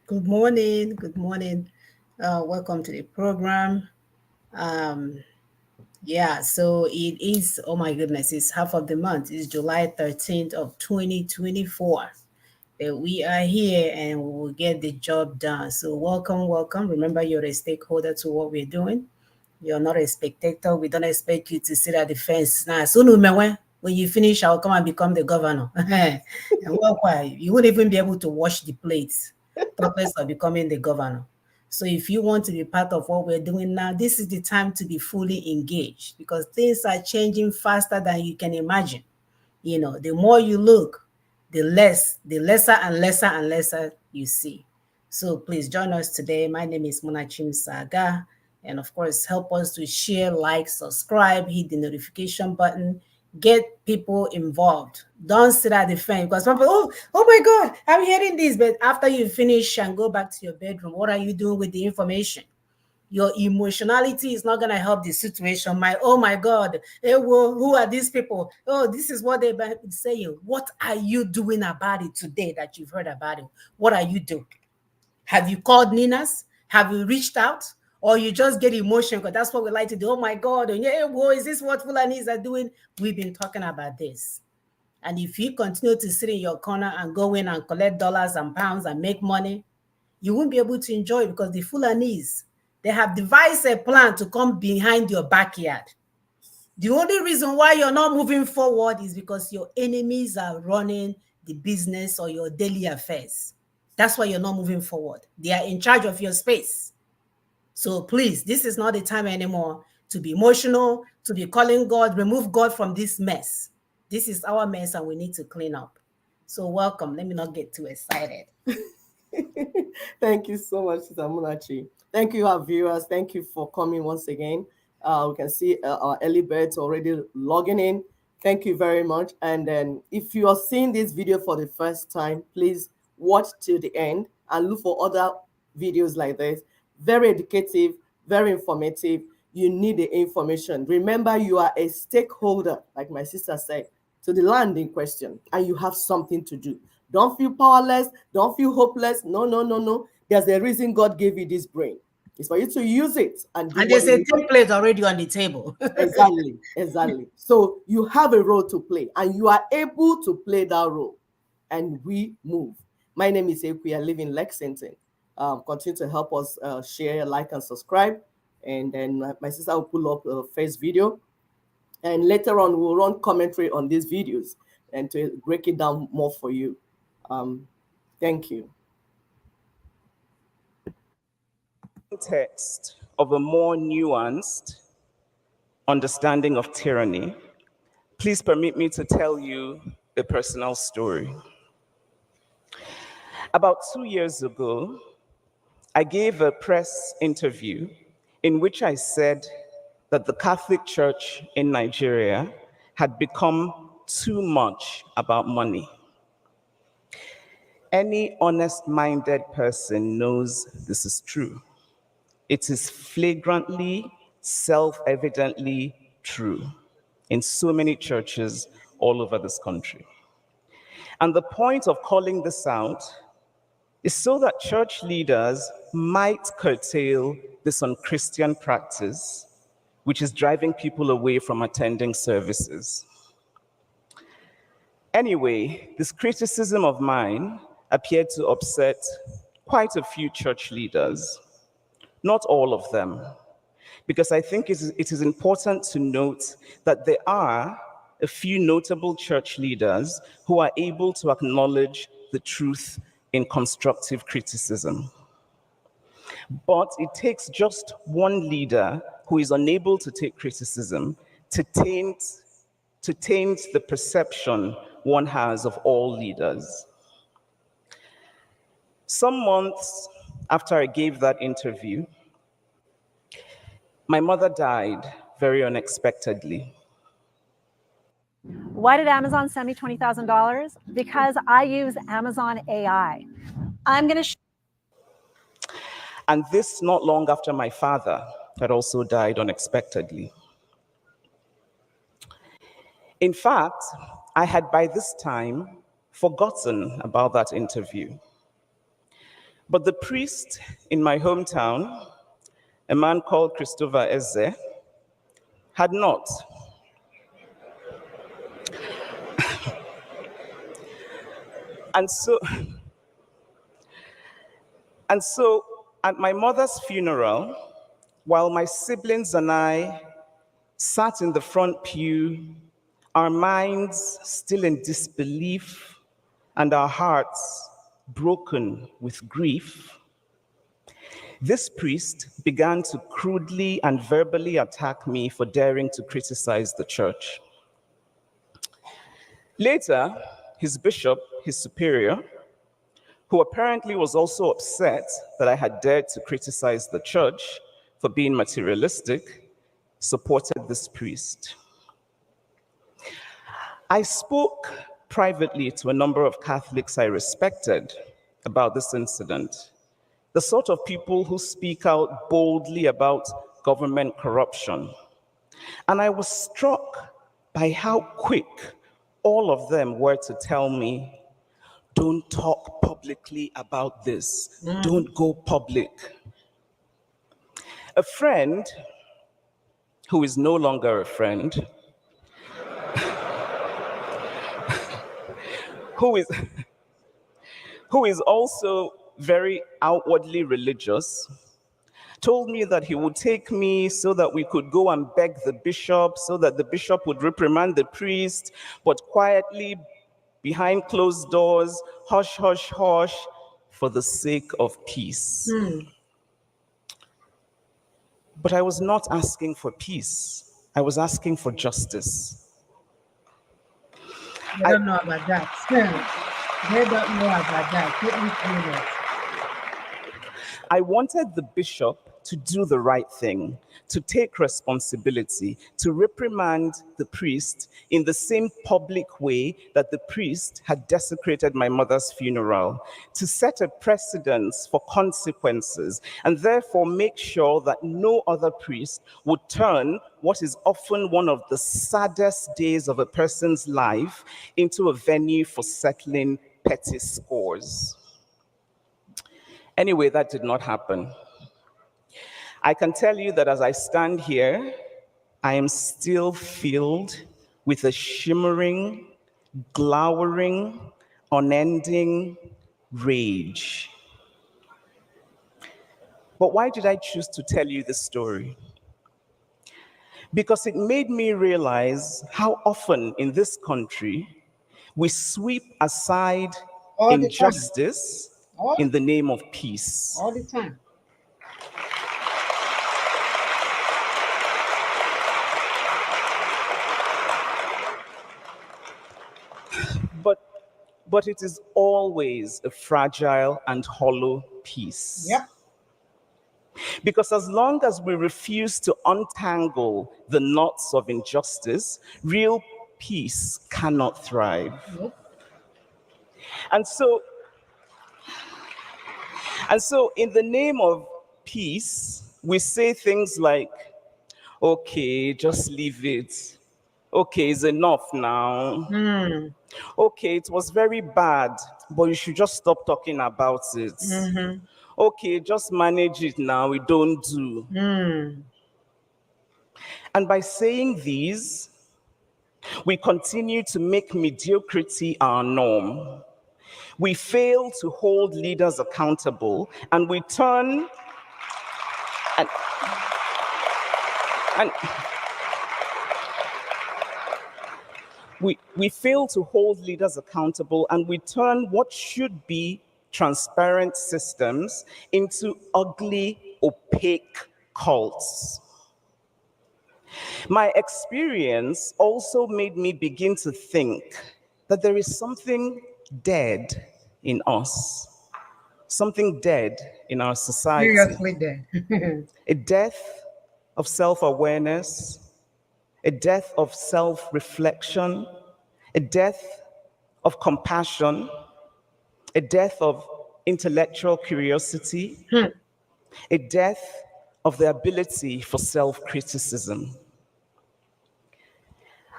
Good morning. Good morning. Welcome to the program. Um, yeah, so it is, oh my goodness, it's half of the month. It's July 13th of 2024. That we are here and we will get the job done. So welcome, welcome. Remember, you're a stakeholder to what we're doing. You're not a spectator. We don't expect you to sit at the fence. Nah, soon when you finish, I'll come and become the governor. And well, why? You won't even be able to wash the plates. Purpose of becoming the governor. So if you want to be part of what we're doing now, this is the time to be fully engaged because things are changing faster than you can imagine. The more you look, the lesser and lesser and lesser you see. So please join us today. My name is Munachim Saga. And of course, help us to share, like, subscribe, hit the notification button, get people involved. Don't sit at the fence because people, oh my God, I'm hearing this. But after you finish and go back to your bedroom, what are you doing with the information? Your emotionality is not going to help the situation. Oh my God, well, who are these people? Oh, this is what they've been saying. What are you doing about it today that you've heard about it? What are you doing? Have you called Ninas? Have you reached out? Or you just get emotional because that's what we like to do. Oh my God, and yeah, well, is this what Fulanis are doing? We've been talking about this. And if you continue to sit in your corner and go in and collect dollars and pounds and make money, you won't be able to enjoy it because the Fulanis, they have devised a plan to come behind your backyard. The only reason why you're not moving forward is because your enemies are running the business or your daily affairs. That's why you're not moving forward. They are in charge of your space. So please, this is not the time anymore to be emotional, to be calling God, remove God from this mess. This is our mess and we need to clean up. So welcome. Let me not get too excited. Thank you so much, Sister Munachi. Thank you, our viewers. Thank you for coming once again. We can see our early birds already logging in. Thank you very much. And then if you are seeing this video for the first time, please watch till the end and look for other videos like this. Very educative, very informative. You need the information. Remember, you are a stakeholder, like my sister said, to the land in question, and you have something to do. Don't feel powerless. Don't feel hopeless. No, no, no, no. There's a reason God gave you this brain. It's for you to use it and do And what there's a you need. template already on the table. Exactly, exactly. So you have a role to play, and you are able to play that role. And we move. My name is Equi. I live in Lexington. Continue to help us share, like, and subscribe. And then my sister will pull up a first video. And later on, we'll run commentary on these videos and to break it down more for you. Thank you. Context of a more nuanced understanding of tyranny, please permit me to tell you a personal story. About 2 years ago, I gave a press interview in which I said that the Catholic Church in Nigeria had become too much about money. Any honest-minded person knows this is true. It is flagrantly, self-evidently true in so many churches all over this country. And the point of calling this out is so that church leaders might curtail this unchristian practice, which is driving people away from attending services. Anyway, this criticism of mine appeared to upset quite a few church leaders, not all of them, because I think it is important to note that there are a few notable church leaders who are able to acknowledge the truth in constructive criticism. But it takes just one leader who is unable to take criticism to taint the perception one has of all leaders. Some months after I gave that interview, my mother died very unexpectedly. Why did Amazon send me $20,000? Because I use Amazon AI. I'm going to And this not long after my father had also died unexpectedly. In fact, I had by this time forgotten about that interview. But the priest in my hometown, a man called Christopher Eze, had not. And so, and so at my mother's funeral, while my siblings and I sat in the front pew, our minds still in disbelief and our hearts broken with grief, this priest began to crudely and verbally attack me for daring to criticize the church. Later, his bishop, his superior, who apparently was also upset that I had dared to criticize the church for being materialistic, supported this priest. I spoke privately to a number of Catholics I respected about this incident, the sort of people who speak out boldly about government corruption. And I was struck by how quick all of them were to tell me, don't talk publicly about this. Don't go public. A friend who is no longer a friend, who is also very outwardly religious, told me that he would take me so that we could go and beg the bishop, so that the bishop would reprimand the priest, but quietly, behind closed doors, hush, hush, hush, for the sake of peace. But I was not asking for peace. I was asking for justice. They don't know about that. They don't know about that. Let me tell you that. I wanted the bishop to do the right thing, to take responsibility, to reprimand the priest in the same public way that the priest had desecrated my mother's funeral, to set a precedence for consequences, and therefore make sure that no other priest would turn what is often one of the saddest days of a person's life into a venue for settling petty scores. Anyway, that did not happen. I can tell you that as I stand here, I am still filled with a shimmering, glowering, unending rage. But why did I choose to tell you this story? Because it made me realize how often in this country we sweep aside All the time. injustice All, in the name of peace. all the time. But it is always a fragile and hollow peace. Yep. Because as long as we refuse to untangle the knots of injustice, real peace cannot thrive. Nope. And so in the name of peace, we say things like, okay, just leave it. Okay, it's enough now. Okay, it was very bad, but you should just stop talking about it. Okay, just manage it now, we don't do. And by saying these, we continue to make mediocrity our norm. We fail to hold leaders accountable, and we turn and we fail to hold leaders accountable, and we turn what should be transparent systems into ugly, opaque cults. My experience also made me begin to think that there is something dead in us, something dead in our society. Seriously dead. A death of self-awareness, a death of self-reflection, a death of compassion, a death of intellectual curiosity, a death of the ability for self-criticism.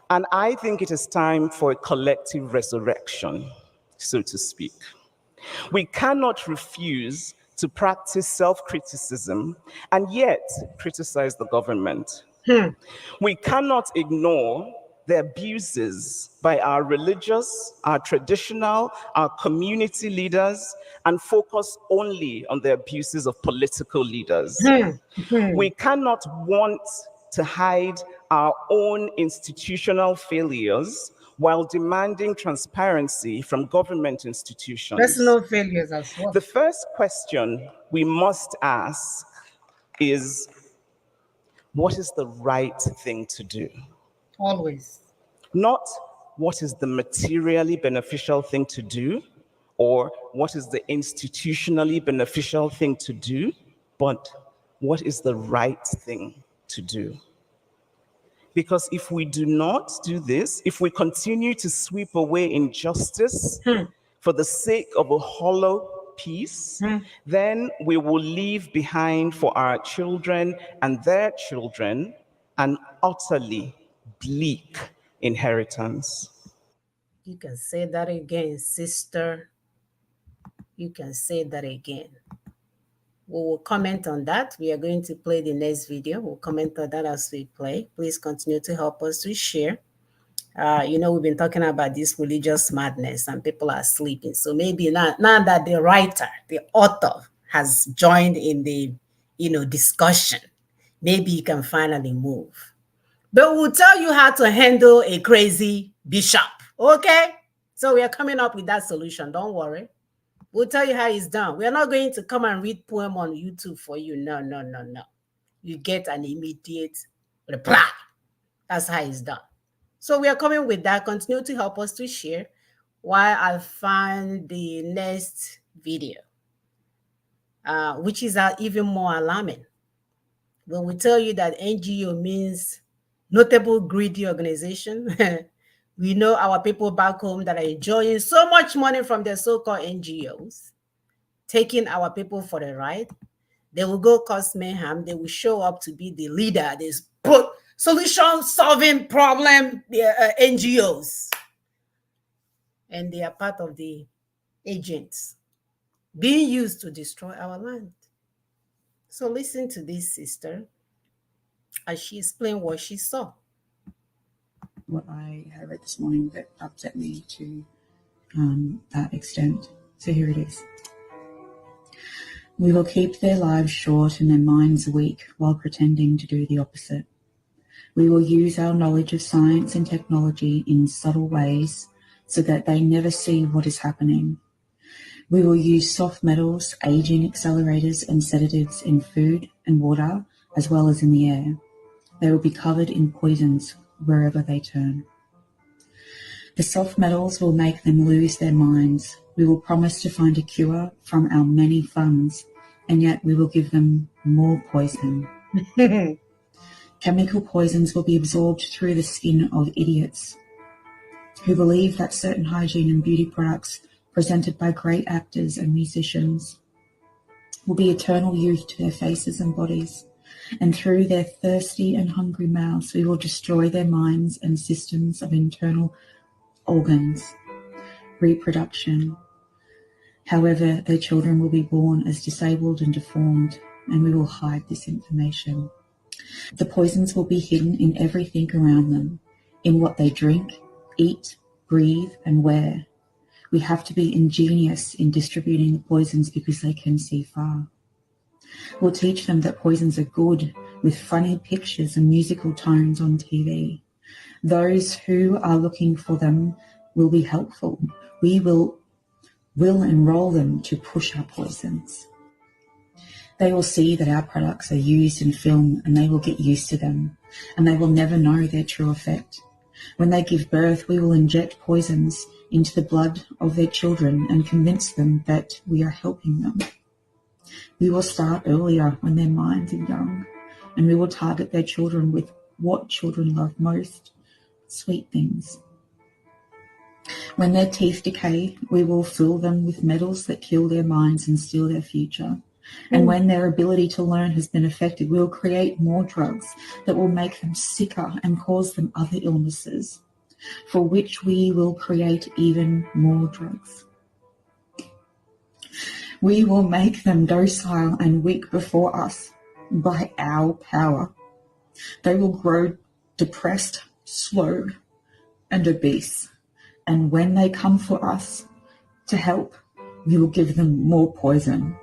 And I think it is time for a collective resurrection, so to speak. We cannot refuse to practice self-criticism, and yet criticize the government. We cannot ignore the abuses by our religious, our traditional, our community leaders, and focus only on the abuses of political leaders. We cannot want to hide our own institutional failures while demanding transparency from government institutions. Personal failures as well. The first question we must ask is, what is the right thing to do? Always. Not what is the materially beneficial thing to do, or what is the institutionally beneficial thing to do, but what is the right thing to do? Because if we do not do this, if we continue to sweep away injustice for the sake of a hollow peace, then we will leave behind for our children and their children an utterly bleak inheritance. You can say that again, sister. You can say that again. We will comment on that. We are going to play the next video. We'll comment on that as we play. Please continue to help us to share. We've been talking about this religious madness and people are sleeping. So maybe now that the writer, the author has joined in the, discussion, maybe you can finally move. But we'll tell you how to handle a crazy bishop, okay? So we are coming up with that solution. Don't worry. We'll tell you how it's done. We are not going to come and read poem on YouTube for you. No. You get an immediate reply. That's how it's done. So we are coming with that. Continue to help us to share while I find the next video, which is even more alarming. When we tell you that NGO means notable greedy organization, we know our people back home that are enjoying so much money from their so-called NGOs, taking our people for the ride. They will go cause mayhem. They will show up to be the leader. This solution-solving problem, the NGOs. And they are part of the agents being used to destroy our land. So listen to this sister as she explained what she saw. What I had read this morning that upset me to that extent. So here it is. We will keep their lives short and their minds weak while pretending to do the opposite. We will use our knowledge of science and technology in subtle ways so that they never see what is happening. We will use soft metals, aging accelerators and sedatives in food and water as well as in the air. They will be covered in poisons wherever they turn. The soft metals will make them lose their minds. We will promise to find a cure from our many funds, and yet we will give them more poison. Chemical poisons will be absorbed through the skin of idiots who believe that certain hygiene and beauty products presented by great actors and musicians will be eternal youth to their faces and bodies. And through their thirsty and hungry mouths, we will destroy their minds and systems of internal organs, reproduction. However, their children will be born as disabled and deformed, and we will hide this information. The poisons will be hidden in everything around them, in what they drink, eat, breathe, and wear. We have to be ingenious in distributing the poisons because they can see far. We'll teach them that poisons are good, with funny pictures and musical tones on TV. Those who are looking for them will be helpful. We will enroll them to push our poisons. They will see that our products are used in film and they will get used to them, and they will never know their true effect. When they give birth, we will inject poisons into the blood of their children and convince them that we are helping them. We will start earlier when their minds are young, and we will target their children with what children love most, sweet things. When their teeth decay, we will fill them with metals that kill their minds and steal their future. And when their ability to learn has been affected, we will create more drugs that will make them sicker and cause them other illnesses, for which we will create even more drugs. We will make them docile and weak before us by our power. They will grow depressed, slow, and obese. And when they come for us to help, we will give them more poison.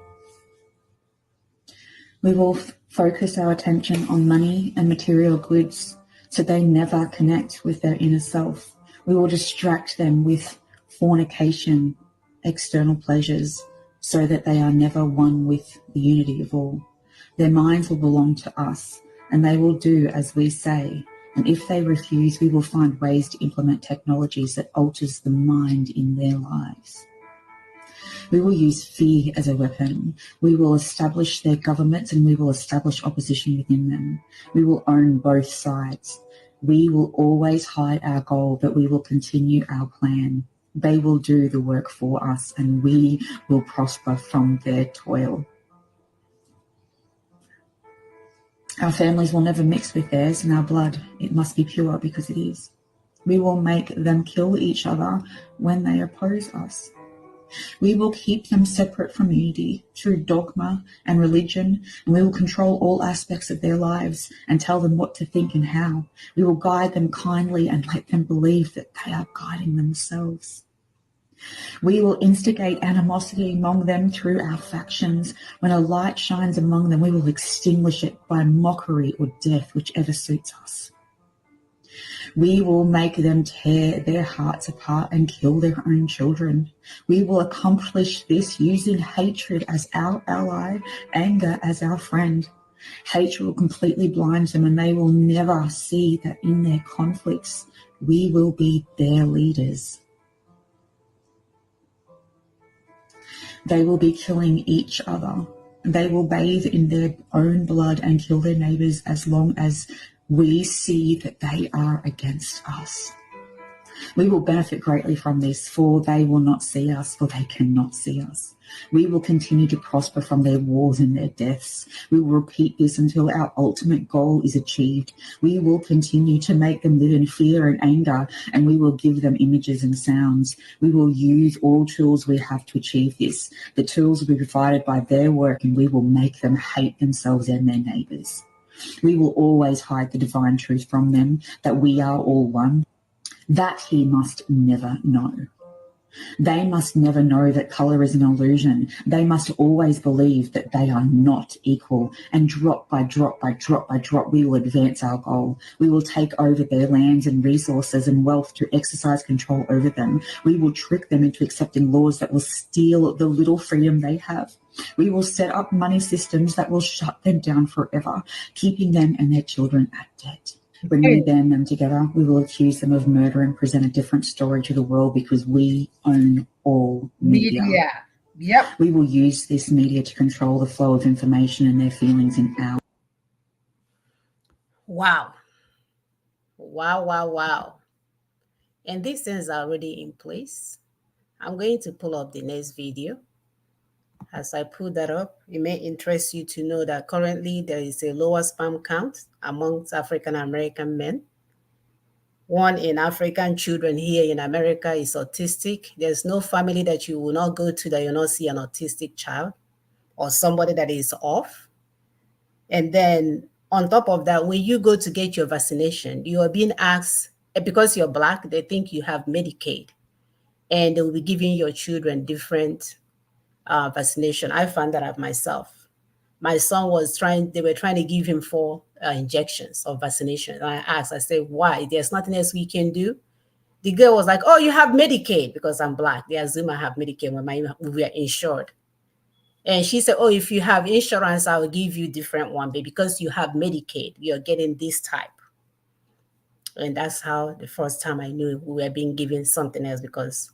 We will focus our attention on money and material goods so they never connect with their inner self. We will distract them with fornication, external pleasures, so that they are never one with the unity of all. Their minds will belong to us, and they will do as we say. And if they refuse, we will find ways to implement technologies that alters the mind in their lives. We will use fear as a weapon. We will establish their governments and we will establish opposition within them. We will own both sides. We will always hide our goal, but we will continue our plan. They will do the work for us and we will prosper from their toil. Our families will never mix with theirs, and our blood, it must be pure because it is. We will make them kill each other when they oppose us. We will keep them separate from unity through dogma and religion, and we will control all aspects of their lives and tell them what to think and how. We will guide them kindly and let them believe that they are guiding themselves. We will instigate animosity among them through our factions. When a light shines among them, we will extinguish it by mockery or death, whichever suits us. We will make them tear their hearts apart and kill their own children. We will accomplish this using hatred as our ally, anger as our friend. Hatred will completely blind them, and they will never see that in their conflicts, we will be their leaders. They will be killing each other. They will bathe in their own blood and kill their neighbors as long as we see that they are against us. We will benefit greatly from this, for they will not see us, for they cannot see us. We will continue to prosper from their wars and their deaths. We will repeat this until our ultimate goal is achieved. We will continue to make them live in fear and anger, and we will give them images and sounds. We will use all tools we have to achieve this. The tools will be provided by their work, and we will make them hate themselves and their neighbours. We will always hide the divine truth from them, that we are all one. That he must never know. They must never know that colour is an illusion. They must always believe that they are not equal. And drop by drop by drop by drop, we will advance our goal. We will take over their lands and resources and wealth to exercise control over them. We will trick them into accepting laws that will steal the little freedom they have. We will set up money systems that will shut them down forever, keeping them and their children at debt. When we band them together, we will accuse them of murder and present a different story to the world because we own all media. Yep. We will use this media to control the flow of information and their feelings in our. Wow. Wow, wow, wow. And these things are already in place. I'm going to pull up the next video. As I pull that up, it may interest you to know that currently there is a lower sperm count amongst African American men. One in African children here in America is autistic. There's no family that you will not go to that you'll not see an autistic child or somebody that is off. And then on top of that, when you go to get your vaccination, you are being asked, because you're Black, they think you have Medicaid, and they will be giving your children different vaccination. I found that out myself. My son they were trying to give him 4 injections of vaccination. And I asked, I said, why? There's nothing else we can do. The girl was like, oh, you have Medicaid, because I'm Black. They assume I have Medicaid when we are insured. And she said, oh, if you have insurance, I will give you different one, but because you have Medicaid, you're getting this type. And that's how the first time I knew we were being given something else, because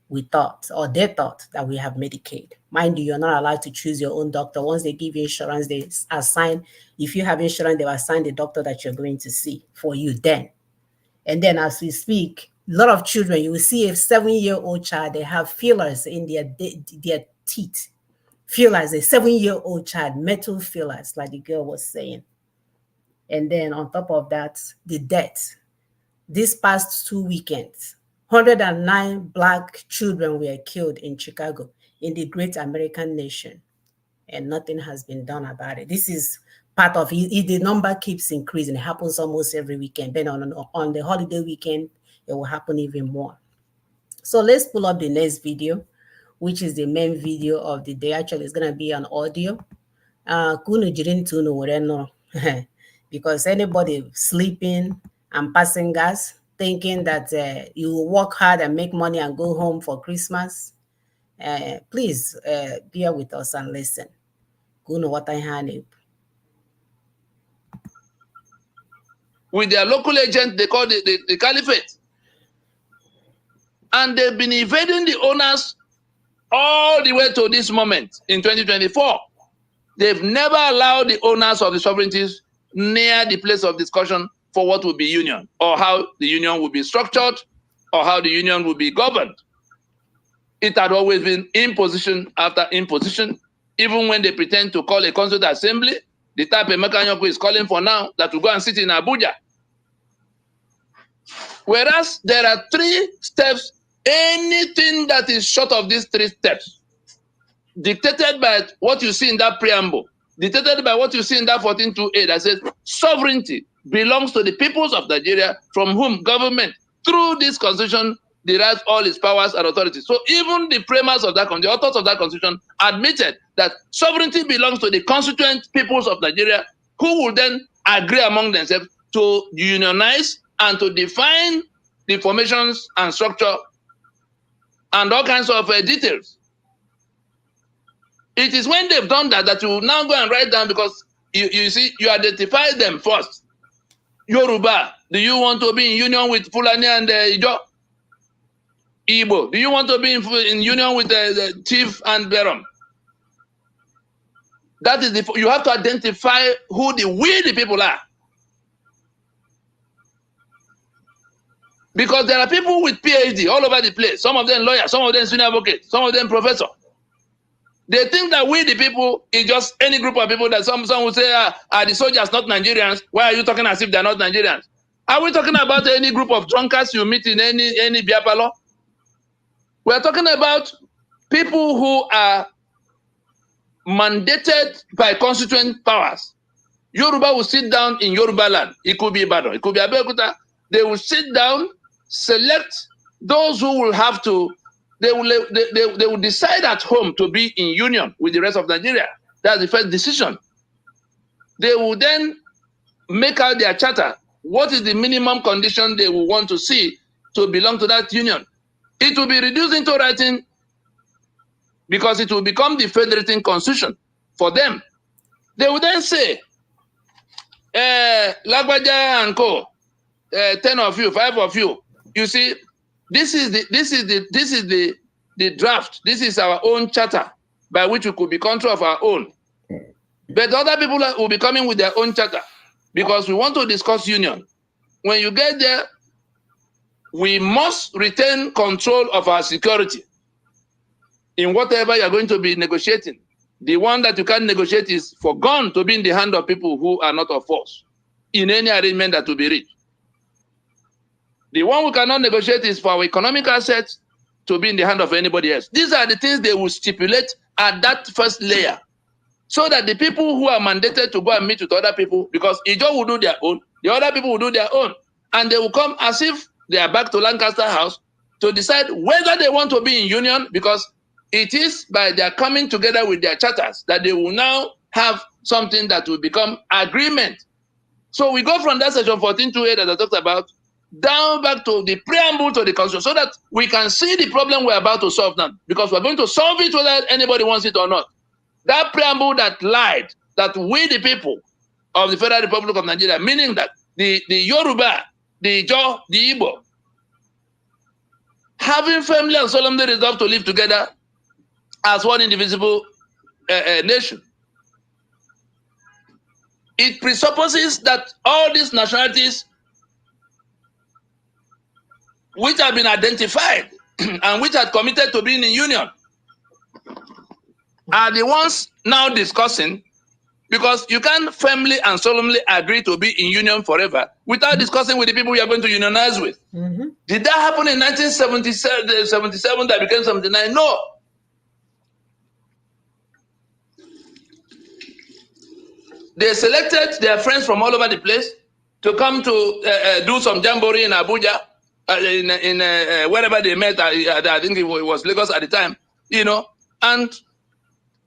we thought, or they thought, that we have Medicaid. Mind you, you're not allowed to choose your own doctor. Once they give you insurance, they assign, if you have insurance, they will assign the doctor that you're going to see for you then. And then as we speak, a lot of children, you will see a 7-year-old child, they have fillers in their teeth. Fillers, a 7-year-old child, metal fillers, like the girl was saying. And then on top of that, the death. These past 2 weekends, 109 Black children were killed in Chicago. in the great American nation, and nothing has been done about it. This is part of it. The number keeps increasing. It happens almost every weekend. Then on the holiday weekend, it will happen even more. So let's pull up the next video, which is the main video of the day. Actually, it's going to be an audio. Because anybody sleeping and passing gas, thinking that you work hard and make money and go home for Christmas, please bear with us and listen. What I had. With their local agent, they call it the caliphate. And they've been evading the owners all the way to this moment in 2024. They've never allowed the owners of the sovereignties near the place of discussion for what will be union, or how the union will be structured, or how the union will be governed. It had always been imposition after imposition, even when they pretend to call a constituent assembly, the type Emeka Nyoko is calling for now, that will go and sit in Abuja. Whereas there are 3 steps, anything that is short of these 3 steps, dictated by what you see in that preamble, dictated by what you see in that 14.2a that says sovereignty belongs to the peoples of Nigeria, from whom government, through this constitution, derives all its powers and authorities. So even the framers of that, the authors of that constitution, admitted that sovereignty belongs to the constituent peoples of Nigeria, who will then agree among themselves to unionize and to define the formations and structure and all kinds of details. It is when they've done that that you now go and write down, because you see, you identify them first. Yoruba, do you want to be in union with Fulani and Ijo? Igbo, do you want to be in union with the Chief and Berom? That is you have to identify who we the people are. Because there are people with PhD all over the place. Some of them lawyers, some of them senior advocates, some of them professor. They think that we the people is just any group of people that some will say are the soldiers not Nigerians. Why are you talking as if they're not Nigerians? Are we talking about any group of drunkards you meet in any biapalo? We're talking about people who are mandated by constituent powers. Yoruba will sit down in Yoruba land. It could be Ibadan, it could be Abeokuta. They will sit down, select those who will have to. They will decide at home to be in union with the rest of Nigeria. That's the first decision. They will then make out their charter. What is the minimum condition they will want to see to belong to that union? It will be reduced into writing, because it will become the federating constitution for them. They will then say, Lagbaja and co, 10 of you, 5 of you. You see, this is the draft. This is our own charter by which we could be control of our own. But other people will be coming with their own charter, because we want to discuss union. When you get there, we must retain control of our security in whatever you're going to be negotiating. The one that you can't negotiate is for gun to be in the hand of people who are not of force in any arrangement that will be reached. The one we cannot negotiate is for our economic assets to be in the hand of anybody else. These are the things they will stipulate at that first layer, so that the people who are mandated to go and meet with other people, because Ijo will do their own, the other people will do their own, and they will come as if they are back to Lancaster House to decide whether they want to be in union, because it is by their coming together with their charters that they will now have something that will become agreement. So we go from that section 14.2a that I talked about, down back to the preamble to the constitution, so that we can see the problem we're about to solve now, because we're going to solve it whether anybody wants it or not. That preamble that lied, that we the people of the Federal Republic of Nigeria, meaning that the Yoruba, the Ijo, the Igbo, having firmly and solemnly resolved to live together as one indivisible nation. It presupposes that all these nationalities which have been identified and which are committed to being in union are the ones now discussing, because you can't firmly and solemnly agree to be in union forever without discussing with the people you are going to unionize with. Did that happen in 1977 that became 79? No. They selected their friends from all over the place to come to do some jamboree in Abuja, in wherever they met. I think it was Lagos at the time, and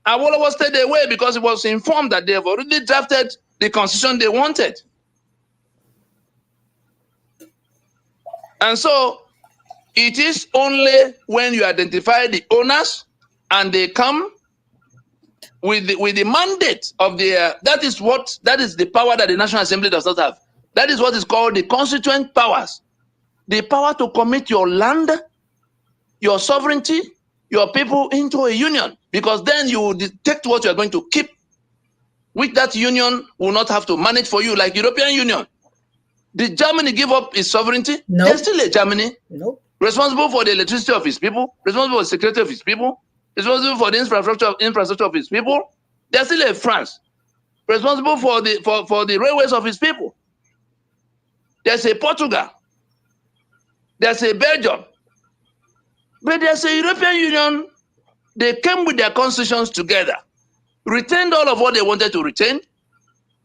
Awolowo stayed away because he was informed that they have already drafted the constitution they wanted. And so it is only when you identify the owners and they come with the mandate of that is the power that the National Assembly does not have. That is what is called the constituent powers. The power to commit your land, your sovereignty, your people into a union, because then you will detect what you are going to keep, which that union will not have to manage for you, like European Union. Did Germany give up its sovereignty? No. They're still a Germany. Nope. Responsible for the electricity of its people, responsible for the security of its people, responsible for the infrastructure of its people. They're still a France. Responsible for the railways of its people. There's a Portugal. There's a Belgium. But there's a European Union. They came with their constitutions together, retained all of what they wanted to retain,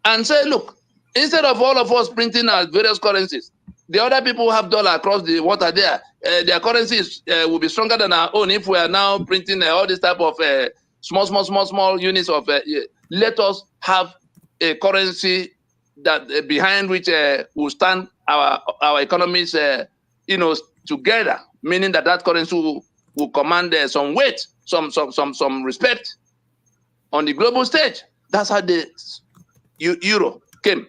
and said, look, instead of all of us printing our various currencies, the other people have dollar across the water there. Their currencies will be stronger than our own if we are now printing all this type of small units of. Let us have a currency that behind which will stand our economies, together. Meaning that currency will command some weight, some respect on the global stage. That's how the euro came.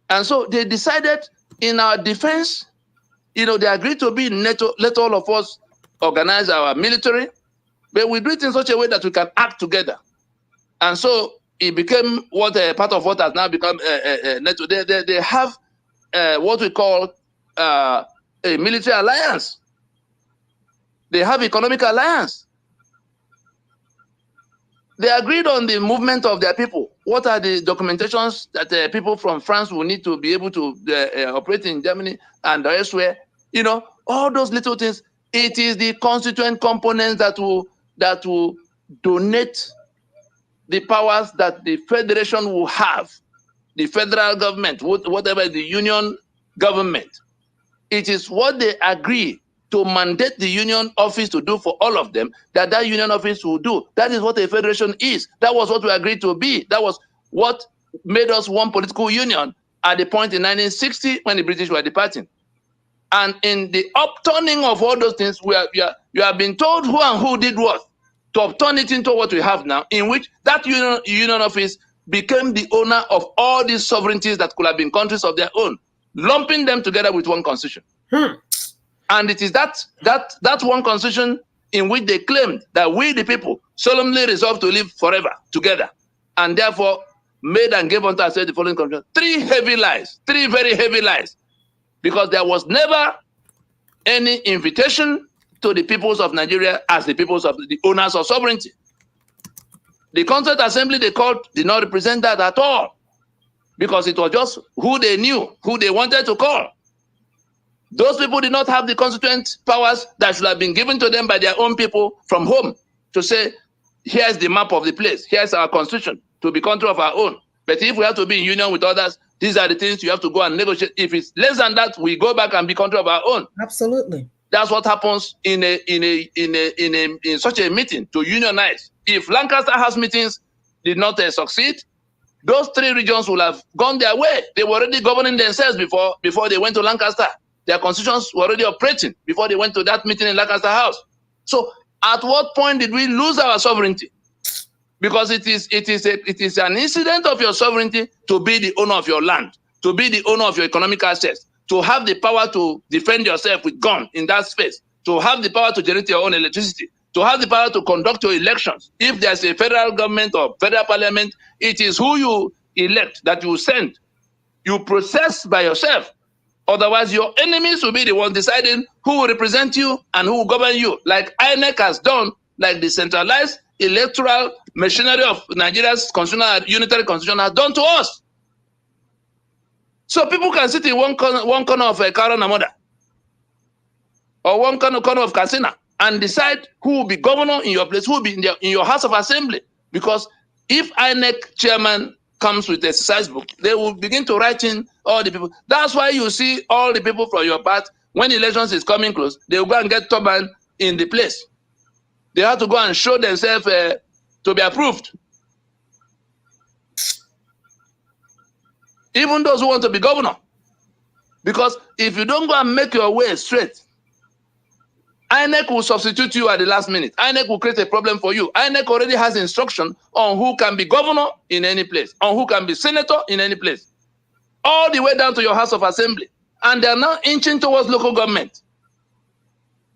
And so they decided in our defense, they agreed to be in NATO, let all of us organize our military, but we do it in such a way that we can act together. And so it became part of what has now become NATO. They have what we call a military alliance. They have economic alliance. They agreed on the movement of their people. What are the documentations that people from France will need to be able to operate in Germany and elsewhere? All those little things. It is the constituent components that will donate the powers that the federation will have, the federal government, whatever the union government. It is what they agree to mandate the union office to do for all of them, that union office will do. That is what a federation is. That was what we agreed to be. That was what made us one political union at the point in 1960 when the British were departing. And in the upturning of all those things, you have been told who and who did what to upturn it into what we have now, in which that union office became the owner of all these sovereignties that could have been countries of their own, lumping them together with one constitution. And it is that one constitution in which they claimed that we, the people, solemnly resolved to live forever together, and therefore made and gave unto ourselves the following constitution. 3 heavy lies, 3 very heavy lies, because there was never any invitation to the peoples of Nigeria as the peoples of the owners of sovereignty. The Constituent Assembly they called did not represent that at all, because it was just who they knew, who they wanted to call. Those people did not have the constituent powers that should have been given to them by their own people from home to say, here's the map of the place, here's our constitution, to be country of our own. But if we have to be in union with others, these are the things you have to go and negotiate. If it's less than that, we go back and be country of our own. Absolutely. That's what happens in such a meeting to unionize. If Lancaster House meetings did not succeed, those 3 regions will have gone their way. They were already governing themselves before they went to Lancaster. Their constitutions were already operating before they went to that meeting in Lancaster House. So at what point did we lose our sovereignty? Because it is an incident of your sovereignty to be the owner of your land, to be the owner of your economic assets, to have the power to defend yourself with gun in that space, to have the power to generate your own electricity, to have the power to conduct your elections. If there's a federal government or federal parliament, it is who you elect that you send. You process by yourself. Otherwise, your enemies will be the ones deciding who will represent you and who will govern you, like INEC has done, like the centralized electoral machinery of Nigeria's unitary constitution has done to us. So people can sit in one corner of Karo Namoda or one corner of Katsina and decide who will be governor in your place, who will be in your House of Assembly. Because if INEC chairman comes with exercise book, they will begin to write in all the people. That's why you see all the people from your part, when elections is coming close, they will go and get turban in the place. They have to go and show themselves to be approved. Even those who want to be governor. Because if you don't go and make your way straight, INEC will substitute you at the last minute. INEC will create a problem for you. INEC already has instruction on who can be governor in any place, on who can be senator in any place, all the way down to your House of Assembly. And they are now inching towards local government.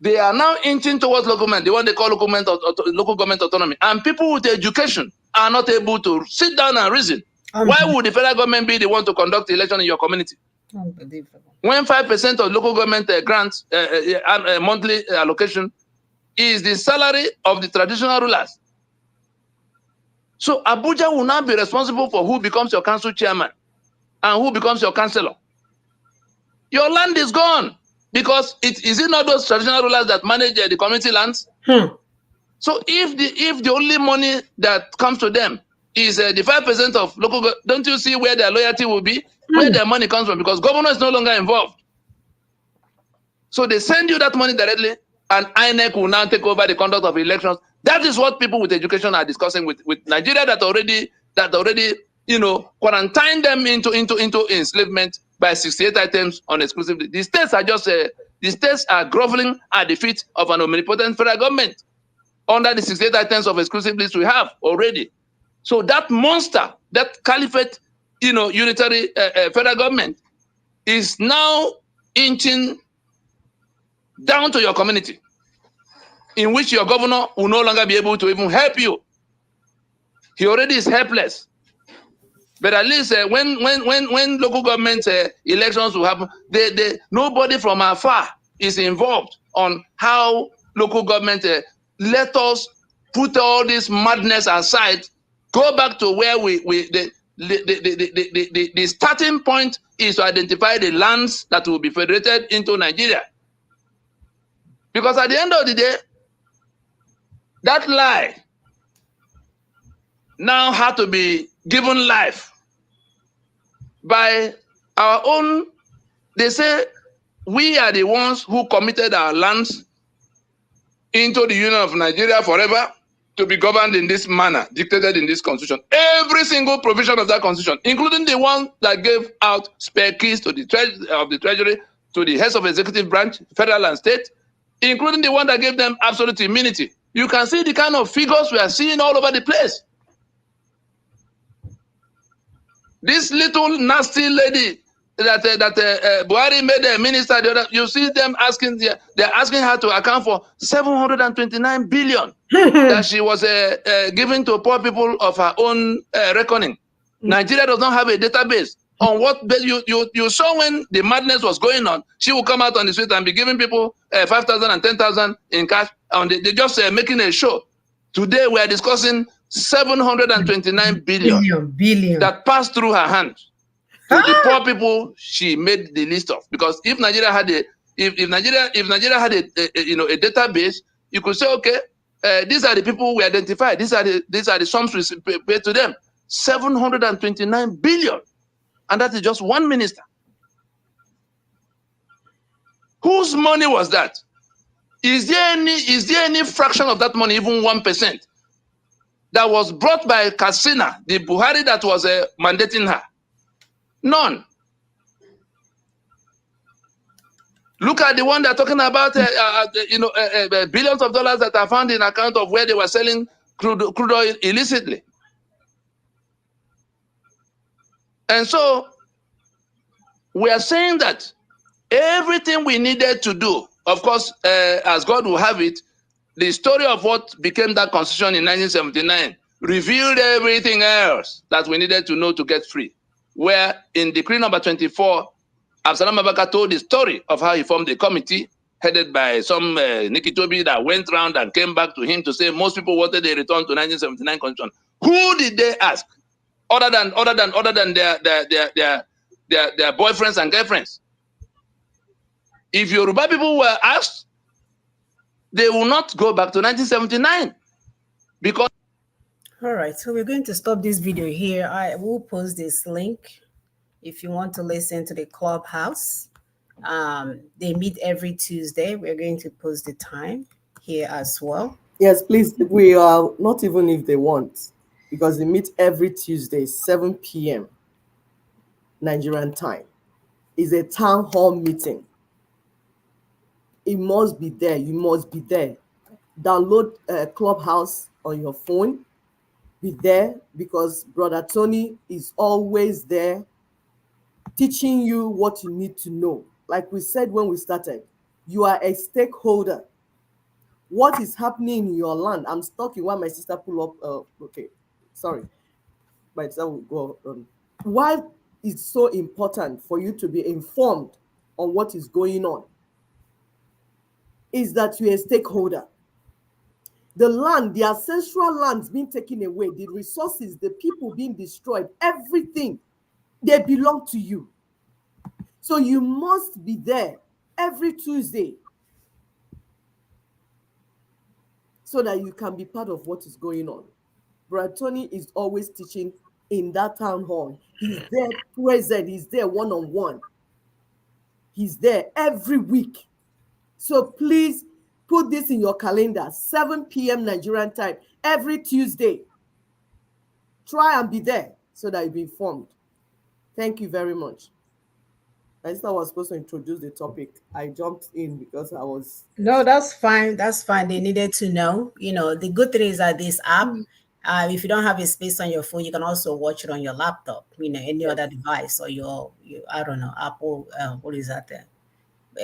They are now inching towards local government, the one they call local government autonomy. And people with education are not able to sit down and reason. Why would the federal government be the one to conduct the election in your community? Unbelievable. When 5% of local government grants monthly allocation is the salary of the traditional rulers. So Abuja will now be responsible for who becomes your council chairman and who becomes your councillor. Your land is gone because is it not those traditional rulers that manage the community lands? So if the only money that comes to them is the 5% of local, don't you see where their loyalty will be? Where their money comes from? Because governor is no longer involved. So they send you that money directly, and INEC will now take over the conduct of elections. That is what people with education are discussing with Nigeria that already quarantined them into enslavement by 68 items on exclusively. The states are groveling at the feet of an omnipotent federal government under the 68 items of exclusive list we have already. So that monster, that caliphate, unitary federal government is now inching down to your community, in which your governor will no longer be able to even help you. He already is helpless. But at least when local government elections will happen, nobody from afar is involved on how local government let us put all this madness aside, go back to where the starting point is to identify the lands that will be federated into Nigeria. Because at the end of the day, that lie now had to be given life by our own. They say we are the ones who committed our lands into the Union of Nigeria forever to be governed in this manner, dictated in this constitution. Every single provision of that constitution, including the one that gave out spare keys to the treasury, to the heads of executive branch, federal and state, including the one that gave them absolute immunity. You can see the kind of figures we are seeing all over the place. This little nasty lady that Buhari made a minister, you see them asking, they're asking her to account for 729 billion that she was giving to poor people of her own reckoning. Nigeria does not have a database on what you saw when the madness was going on. She will come out on the street and be giving people 5,000 and 10,000 in cash, and they just making a show. Today we are discussing 729 billion that passed through her hands to the poor people she made the list of. Because if Nigeria had Nigeria had a database, you could say, okay, these are the people we identified. These are the sums we paid to them. 729 billion, and that is just one minister. Whose money was that? Is there any fraction of that money, even 1%, that was brought by Kassina, the Buhari that was mandating her? None. Look at the one they're talking about, billions of dollars that are found in account of where they were selling crude oil illicitly. And so we are saying that everything we needed to do, of course, as God will have it, the story of what became that constitution in 1979 revealed everything else that we needed to know to get free. Where in decree number 24, Absalom Abaka told the story of how he formed a committee headed by some Nikitobi that went round and came back to him to say most people wanted a return to 1979 constitution. Who did they ask? Other than their boyfriends and girlfriends. If Yoruba people were asked, they will not go back to 1979 because All right, so we're going to stop this video here. I will post this link if you want to listen to the clubhouse. They meet every Tuesday. We're going to post the time here as well. Yes, please. We are not even if they want, because they meet every Tuesday, 7 p.m. Nigerian time. It's a town hall meeting. It must be there. You must be there. Download Clubhouse on your phone. Be there, because Brother Tony is always there teaching you what you need to know. Like we said when we started, you are a stakeholder. What is happening in your land? I'm stuck in why my sister pull up. Okay, sorry. My sister will go. Why it's so important for you to be informed on what is going on is that you're a stakeholder. The land, the ancestral lands being taken away, the resources, the people being destroyed, everything, they belong to you. So you must be there every Tuesday so that you can be part of what is going on. Brother Tony is always teaching in that town hall. He's there present, he's there one-on-one. He's there every week. So please put this in your calendar, 7 p.m. Nigerian time, every Tuesday. Try and be there so that you'll be informed. Thank you very much. I just was supposed to introduce the topic. I jumped in because I was. No, that's fine. That's fine. They needed to know. The good thing is that this app, if you don't have a space on your phone, you can also watch it on your laptop, any Yes. other device or your I don't know, Apple, what is that?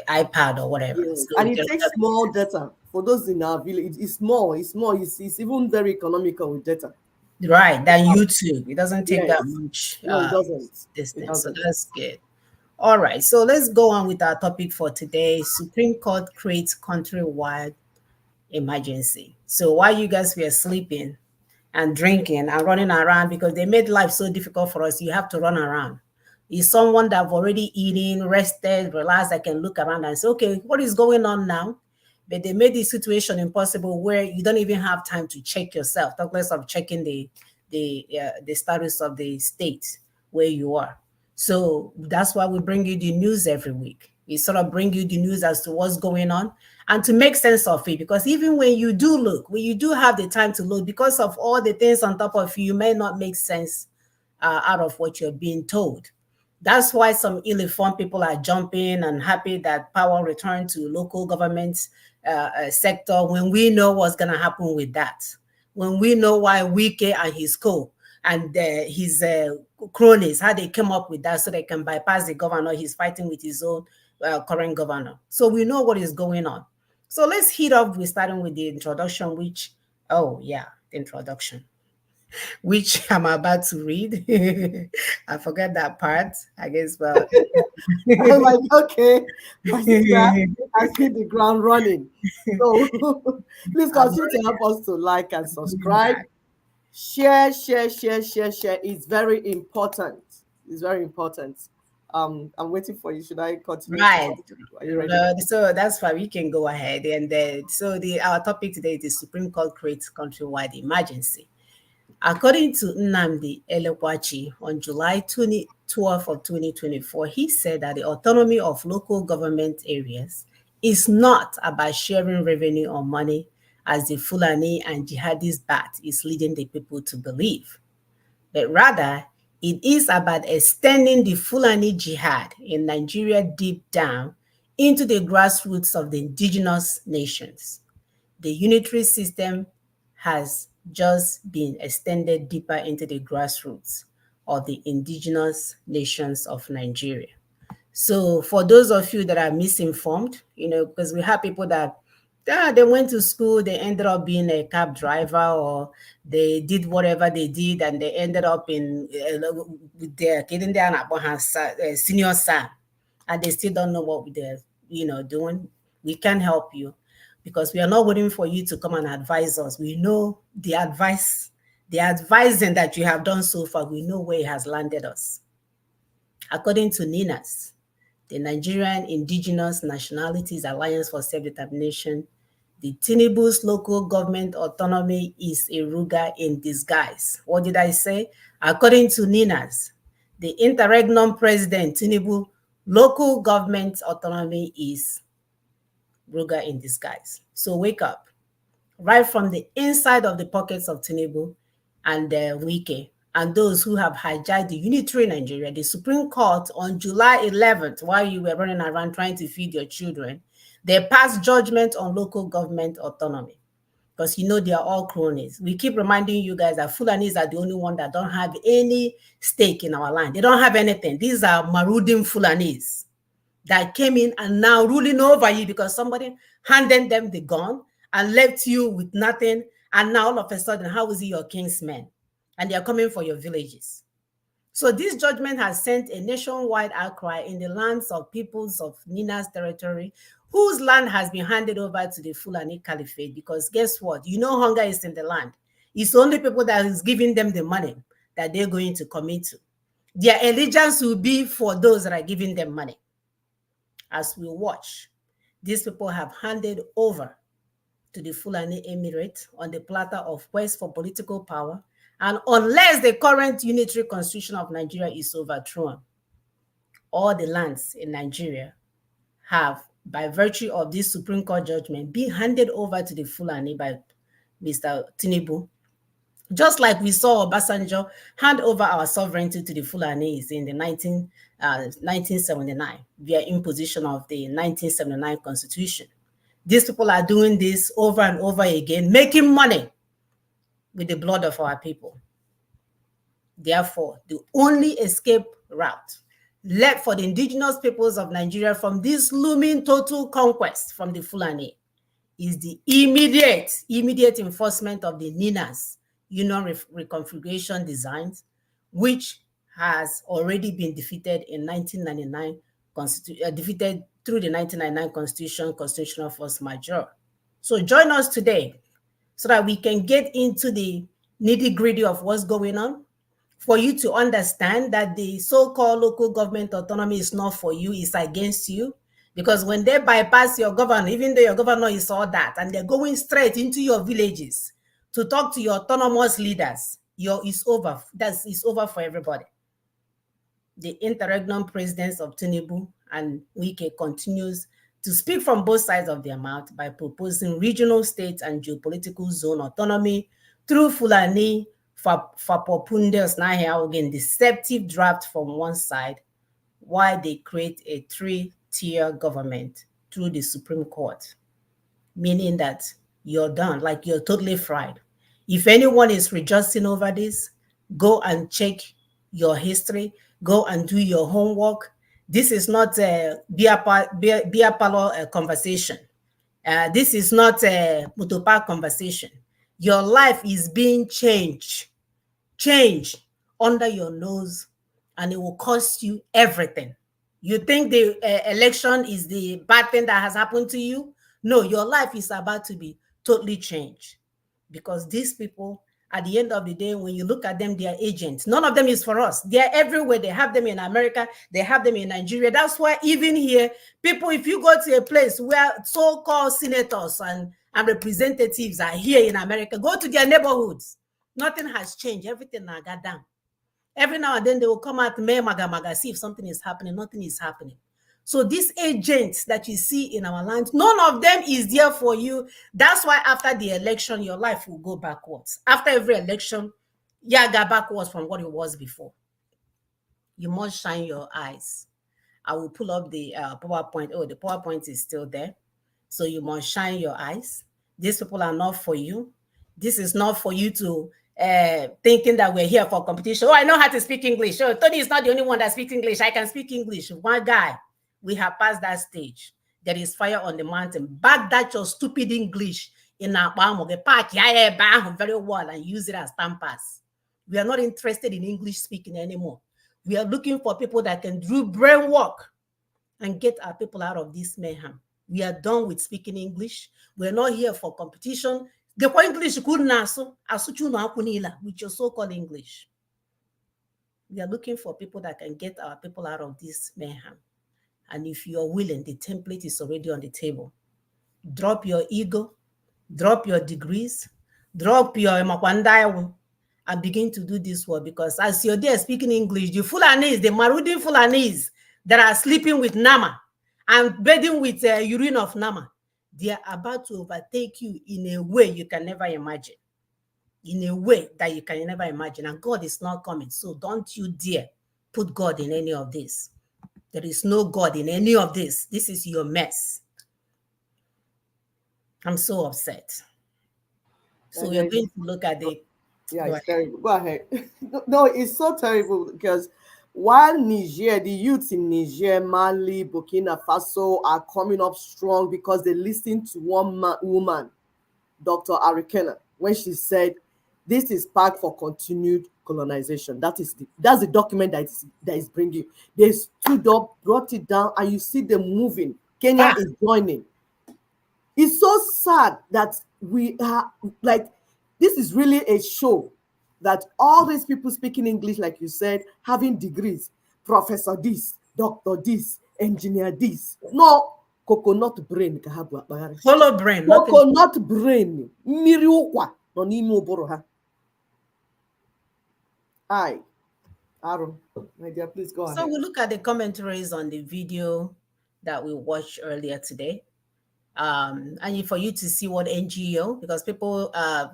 iPad or whatever. Yes. So And you it can takes small data. For those in our village, it's small. It's even very economical with data. right than YouTube. It doesn't take that Yes. much No, it doesn't. It distance. So doesn't. that's good. All right. So let's go on with our topic for today. Supreme Court creates countrywide emergency. So while you guys were sleeping and drinking and running around because they made life so difficult for us, you have to run around. Is someone that have already eaten, rested, relaxed, that can look around and say, okay, what is going on now? But they made the situation impossible where you don't even have time to check yourself, talk less of checking the status of the state where you are. So that's why we bring you the news every week. We sort of bring you the news as to what's going on and to make sense of it. Because even when you do look, when you do have the time to look, because of all the things on top of you, you may not make sense out of what you're being told. That's why some ill-informed people are jumping and happy that power returned to local government sector when we know what's going to happen with that. When we know why Wike and his co and his cronies, how they came up with that so they can bypass the governor. He's fighting with his own current governor. So we know what is going on. So let's heat up with starting with the introduction, which, oh yeah, the introduction, which I'm about to read. I forgot that part, I guess, but I'm like, okay, my sister has hit the ground running. So please I'm continue to already help us to like and coming subscribe. back. Share. It's very important. It's very important. I'm waiting for you. Should I continue to Right. talk? Are you ready? So that's why we can go ahead. And so our topic today is the Supreme Court creates countrywide emergency. According to Nnamdi Elekwachi, on July 12th of 2024, he said that the autonomy of local government areas is not about sharing revenue or money as the Fulani and jihadist bat is leading the people to believe, but rather it is about extending the Fulani jihad in Nigeria deep down into the grassroots of the indigenous nations. The unitary system has just been extended deeper into the grassroots of the indigenous nations of Nigeria. So for those of you that are misinformed, because we have people that they went to school, they ended up being a cab driver, or they did whatever they did, and they ended up in with their getting there and senior son, and they still don't know what they're doing. We can help you because we are not waiting for you to come and advise us. We know the advising that you have done so far. We know where it has landed us. According to NINAS, the Nigerian Indigenous Nationalities Alliance for Self-Determination, The Tinubu's local government autonomy is a Ruga in disguise. What did I say? According to Ninas, the interregnum president Tinubu local government autonomy is Ruga in disguise. So wake up. Right from the inside of the pockets of Tinubu and Wike and those who have hijacked the unitary Nigeria, the Supreme Court on July 11th, while you were running around trying to feed your children, they passed judgment on local government autonomy because you know they are all cronies. We keep reminding you guys that Fulanis are the only one that don't have any stake in our land. They don't have anything. These are marauding Fulanis that came in and now ruling over you because somebody handed them the gun and left you with nothing. And now all of a sudden, how is he your kingsman? And they are coming for your villages. So this judgment has sent a nationwide outcry in the lands of peoples of Nina's territory, whose land has been handed over to the Fulani Caliphate. Because guess what? You know hunger is in the land. It's only people that is giving them the money that they're going to commit to. Their allegiance will be for those that are giving them money. As we watch, these people have handed over to the Fulani Emirate on the platter of quest for political power. And unless the current unitary constitution of Nigeria is overthrown, all the lands in Nigeria have, by virtue of this Supreme Court judgment, been handed over to the Fulani by Mr. Tinubu. Just like we saw Obasanjo hand over our sovereignty to the Fulanis in the 1979 via imposition of the 1979 Constitution. These people are doing this over and over again, making money with the blood of our people. Therefore, the only escape route left for the indigenous peoples of Nigeria from this looming total conquest from the Fulani is the immediate enforcement of the Ninas Union Reconfiguration Designs, which has already been defeated in 1999, defeated through the 1999 Constitution, Constitutional Force Majeure. So join us today so that we can get into the nitty-gritty of what's going on, for you to understand that the so-called local government autonomy is not for you, it's against you. Because when they bypass your governor, even though your governor is all that, and they're going straight into your villages to talk to your autonomous leaders, it's over. It's over for everybody. The interregnum presidents of Tinubu and Wike continues to speak from both sides of their mouth by proposing regional, state, and geopolitical zone autonomy through Fulani Fapopundes Nahia, again, deceptive draft from one side, while they create a three-tier government through the Supreme Court, meaning that you're done, like you're totally fried. If anyone is rejoicing over this, go and check your history, go and do your homework. This is not a beer parlor conversation. This is not a motopark conversation. Your life is being changed under your nose, and it will cost you everything. You think the election is the bad thing that has happened to you? No, your life is about to be totally changed, because these people, at the end of the day, when you look at them, they are agents. None of them is for us. They are everywhere. They have them in America. They have them in Nigeria. That's why even here, people, if you go to a place where so-called senators and representatives are here in America, go to their neighborhoods. Nothing has changed. Everything now got down. Every now and then they will come out, maga, see if something is happening. Nothing is happening. So these agents that you see in our land, none of them is there for you. That's why after the election, your life will go backwards. After every election, yeah, go backwards from what it was before. You must shine your eyes. I will pull up the PowerPoint. Oh, the PowerPoint is still there. So you must shine your eyes. These people are not for you. This is not for you to thinking that we're here for competition. Oh, I know how to speak English. Oh, Tony is not the only one that speaks English. I can speak English. One guy, we have passed that stage. There is fire on the mountain. Back that your stupid English in our park very well and use it as tampers. We are not interested in English speaking anymore. We are looking for people that can do brain work and get our people out of this mayhem. We are done with speaking English. We're not here for competition. The English couldn't with your so-called English. We are looking for people that can get our people out of this mayhem. And if you are willing, the template is already on the table. Drop your ego, drop your degrees, drop your makwandai, and begin to do this work, because as you're there speaking English, the Fulanis, the Marudin Fulanis that are sleeping with Nama and bathing with urine of Nama, they are about to overtake you in a way you can never imagine. In a way that you can never imagine. And God is not coming. So don't you dare put God in any of this. There is no God in any of this. This is your mess. I'm so upset. So we're going to look at the... Yeah, it's terrible. Go ahead. No, it's so terrible because while Niger, the youths in Niger, Mali, Burkina Faso are coming up strong because they listened to one woman, Dr. Arikena, when she said, "This is part for continued colonization." That's the document that is bringing. They stood up, brought it down, and you see them moving. Kenya is joining. It's so sad that we are like, this is really a show that all these people speaking English, like you said, having degrees, professor this, doctor this, engineer this. No, coconut brain. Hollow brain. Coconut brain. Miriokwa. No n'ime ụbụrụ ha. Aaron, my dear, please go ahead. So we look at the commentaries on the video that we watched earlier today. And for you to see what NGO, because people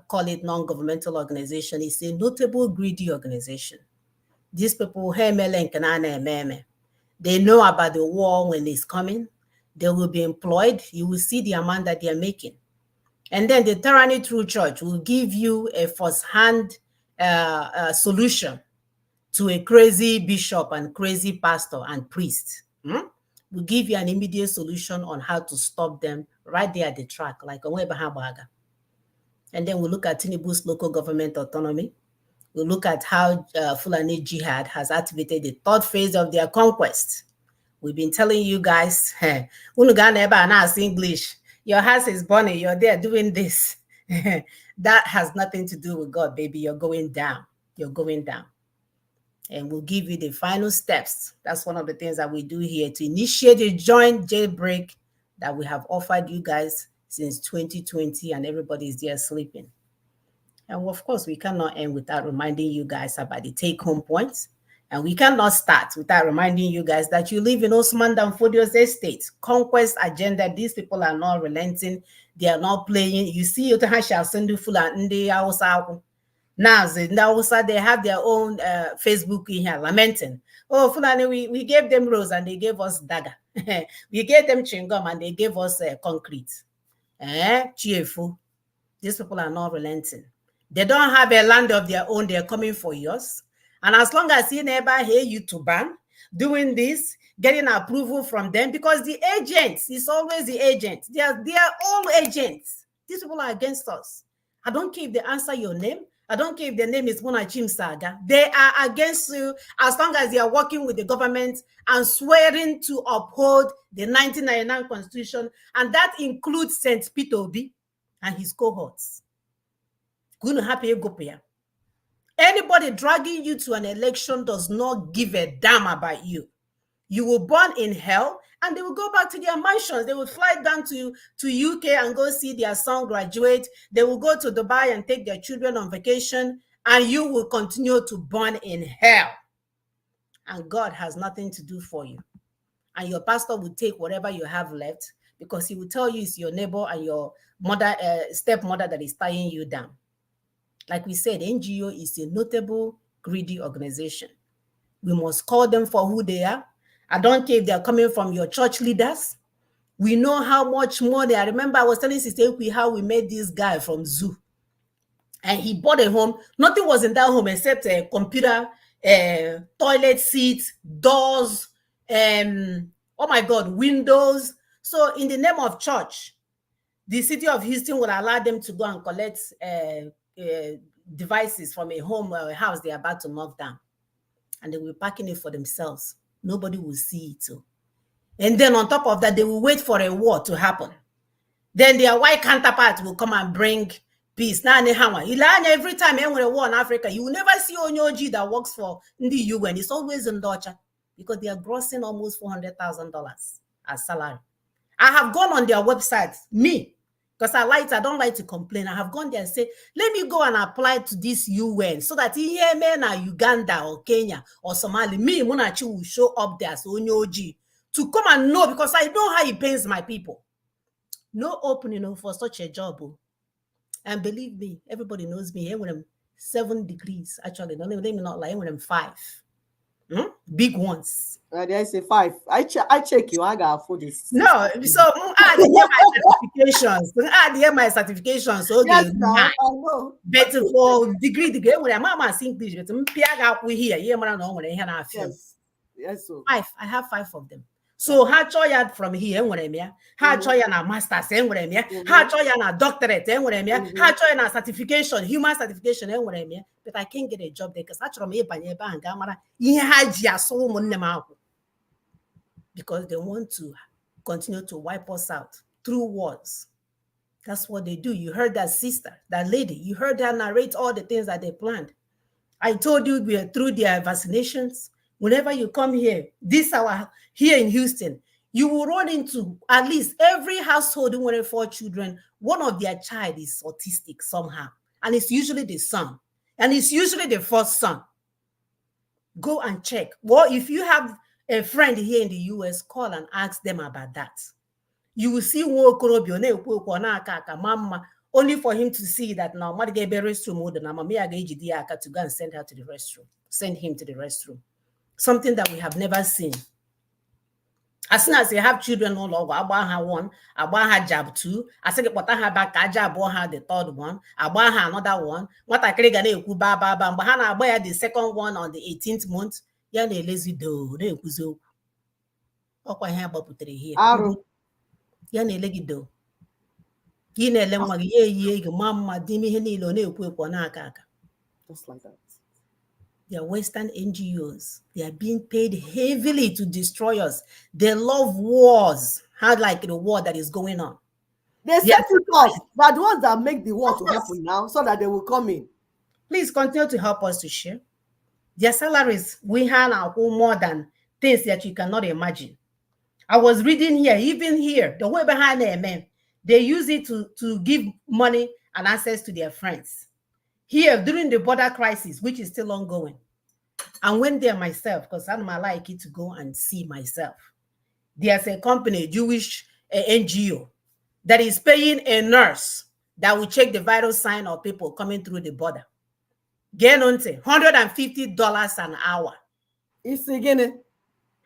call it non-governmental organization, is a notable greedy organization. These people, they know about the war when it's coming. They will be employed. You will see the amount that they are making. And then the Tyranny True Church will give you a first-hand solution to a crazy bishop and crazy pastor and priest. We'll give you an immediate solution on how to stop them right there at the track, like Onweba Habaga. And then we'll look at Tinubu's local government autonomy. We'll look at how Fulani Jihad has activated the third phase of their conquest. We've been telling you guys, English, your house is burning, you're there doing this. That has nothing to do with God, baby. You're going down. You're going down. And we'll give you the final steps. That's one of the things that we do here to initiate a joint jailbreak that we have offered you guys since 2020, and everybody is there sleeping. And of course, we cannot end without reminding you guys about the take-home points. And we cannot start without reminding you guys that you live in Osman Danfodio's estate. Conquest agenda. These people are not relenting. They are not playing. You see, now, they have their own Facebook in here lamenting. Oh, Fulani, we gave them rose and they gave us dagger. We gave them chewing-gum and they gave us concrete. Cheerful. These people are not relenting. They don't have a land of their own. They're coming for yours. And as long as you never hear you to ban, doing this, getting approval from them, because the agents is always the agents. They are all agents. These people are against us. I don't care if they answer your name. I don't care if their name is Monachim Saga. They are against you as long as they are working with the government and swearing to uphold the 1999 Constitution, and that includes St. Peter Obi and his cohorts. Anybody dragging you to an election does not give a damn about you. You will burn in hell, and they will go back to their mansions. They will fly down to UK and go see their son graduate. They will go to Dubai and take their children on vacation, and you will continue to burn in hell. And God has nothing to do for you. And your pastor will take whatever you have left, because he will tell you it's your neighbor and your mother, stepmother that is tying you down. Like we said, NGO is a notable, greedy organization. We must call them for who they are. I don't care if they're coming from your church leaders. We know how much money. I remember I was telling Sister Ekwi how we met this guy from Zoo. And he bought a home. Nothing was in that home except a computer, toilet seats, doors, oh my God, windows. So in the name of church, the city of Houston will allow them to go and collect devices from a home or a house they're about to knock down. And they will be packing it for themselves. Nobody will see it too. And then on top of that, they will wait for a war to happen. Then their white counterparts will come and bring peace. Now, every time when a war in Africa, you will never see Onyoji that works for the UN. It's always in Docha, because they are grossing almost $400,000 as salary. I have gone on their website, me, Because I don't like to complain. I have gone there and say, let me go and apply to this UN so that in Yemen or Uganda or Kenya or Somalia, me, Munachi will show up there as Onyoji to come and know, because I know how it pains my people. No opening for such a job. And believe me, everybody knows me. When I'm 7 degrees, actually, let me not lie, when I'm 5. Big ones. I say 5. I check you. I got for this. No, so add here my certifications. Add here my certifications. Okay, yes, now, I know. But for degree, when I'm mama English, but we here. Yeah, man, no, when I have yes, so 5. I have 5 of them. So how choya from here when I'm here, how choya na masters when I'm here, how choya na doctorate when I'm here, how choya na certification, human certification when I'm here, but I can't get a job there because actually because they want to continue to wipe us out through wars. That's what they do. You heard that sister, that lady, you heard her narrate all the things that they planned. I told you we are through their vaccinations. Whenever you come here, here in Houston, you will run into at least every household with 4 children. One of their child is autistic somehow. And it's usually the son. And it's usually the first son. Go and check. Well, if you have a friend here in the US, call and ask them about that. You will see only for him to see that now to go and send her to the restroom, send him to the restroom. Something that we have never seen. As soon as you have children no longer, about her 1, about her jab 2, I said what I have back, I jab her the 3rd one, about her another one. What I create the second one on the 18th month. Yeah, they lazy do. They kuzo. Okwa here about here. Ya na-ele do. Gị na-ele nwa gị eyi ego mama dị ihe niile ọ na-ekwu ekwu n'aka aka. Just like that. They are Western NGOs. They are being paid heavily to destroy us. They love wars. How like the war that is going on. They set it up. They're the ones that make the war to happen now so that they will come in. Please continue to help us to share. Their salaries, we have now more than things that you cannot imagine. I was reading here, even here, the way behind them, man, they use it to give money and access to their friends. Here, during the border crisis, which is still ongoing, I went there myself because I'm like it to go and see myself. There's a company, a Jewish NGO, that is paying a nurse that will check the vital sign of people coming through the border. Get on to $150 an hour. It's again.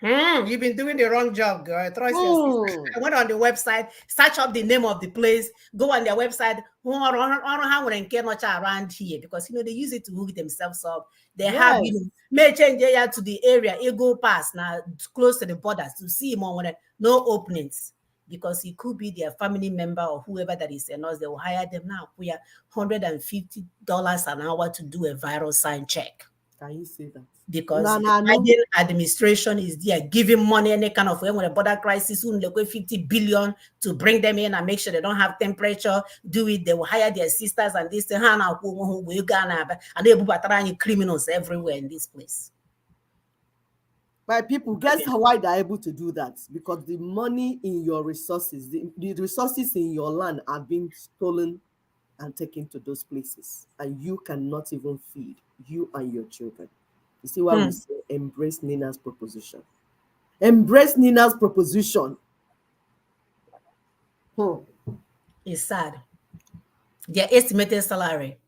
You've been doing the wrong job, girl. Trust yourself. I went on the website, search up the name of the place, go on their website. Around here because they use it to hook themselves up. They have may change to the area, it go past now close to the borders to see more no openings because it could be their family member or whoever that is a nurse. They will hire them now. We are $150 an hour to do a viral sign check. Can you say that? Because the Biden administration is there giving money any kind of way when a border crisis, 50 billion to bring them in and make sure they don't have temperature. Do it, they will hire their sisters and this and they will criminals everywhere in this place. But people, guess why they're able to do that? Because the money in your resources, the resources in your land are being stolen and taken to those places, and you cannot even feed you and your children. You see why we say embrace Nina's proposition. Embrace Nina's proposition. It's sad. Their estimated salary,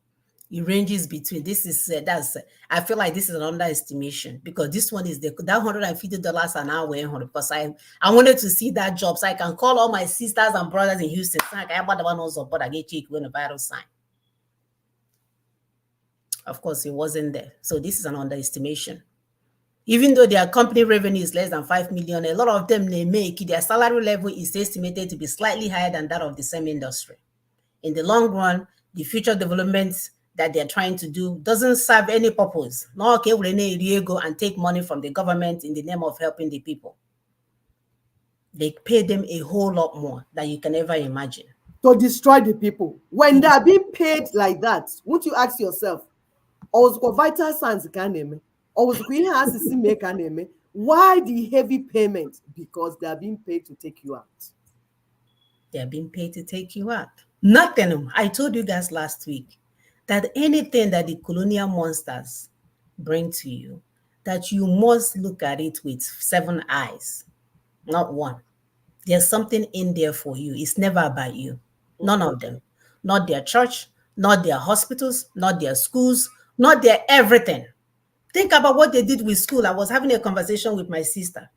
it ranges between, I feel like this is an underestimation because this one is that $150 an hour because I wanted to see that job so I can call all my sisters and brothers in Houston. I get check when a viral sign. Of course, it wasn't there. So this is an underestimation. Even though their company revenue is less than 5 million, a lot of them they make their salary level is estimated to be slightly higher than that of the same industry. In the long run, the future developments that they're trying to do doesn't serve any purpose. No, okay, we go and take money from the government in the name of helping the people. They pay them a whole lot more than you can ever imagine. To destroy the people. When they're being paid like that, won't you ask yourself, vital signs why the heavy payment? Because they are being paid to take you out. They are being paid to take you out. Nothing. I told you guys last week that anything that the colonial monsters bring to you, that you must look at it with 7 eyes, not one. There's something in there for you. It's never about you. None of them. Not their church, not their hospitals, not their schools, not their everything. Think about what they did with school. I was having a conversation with my sister.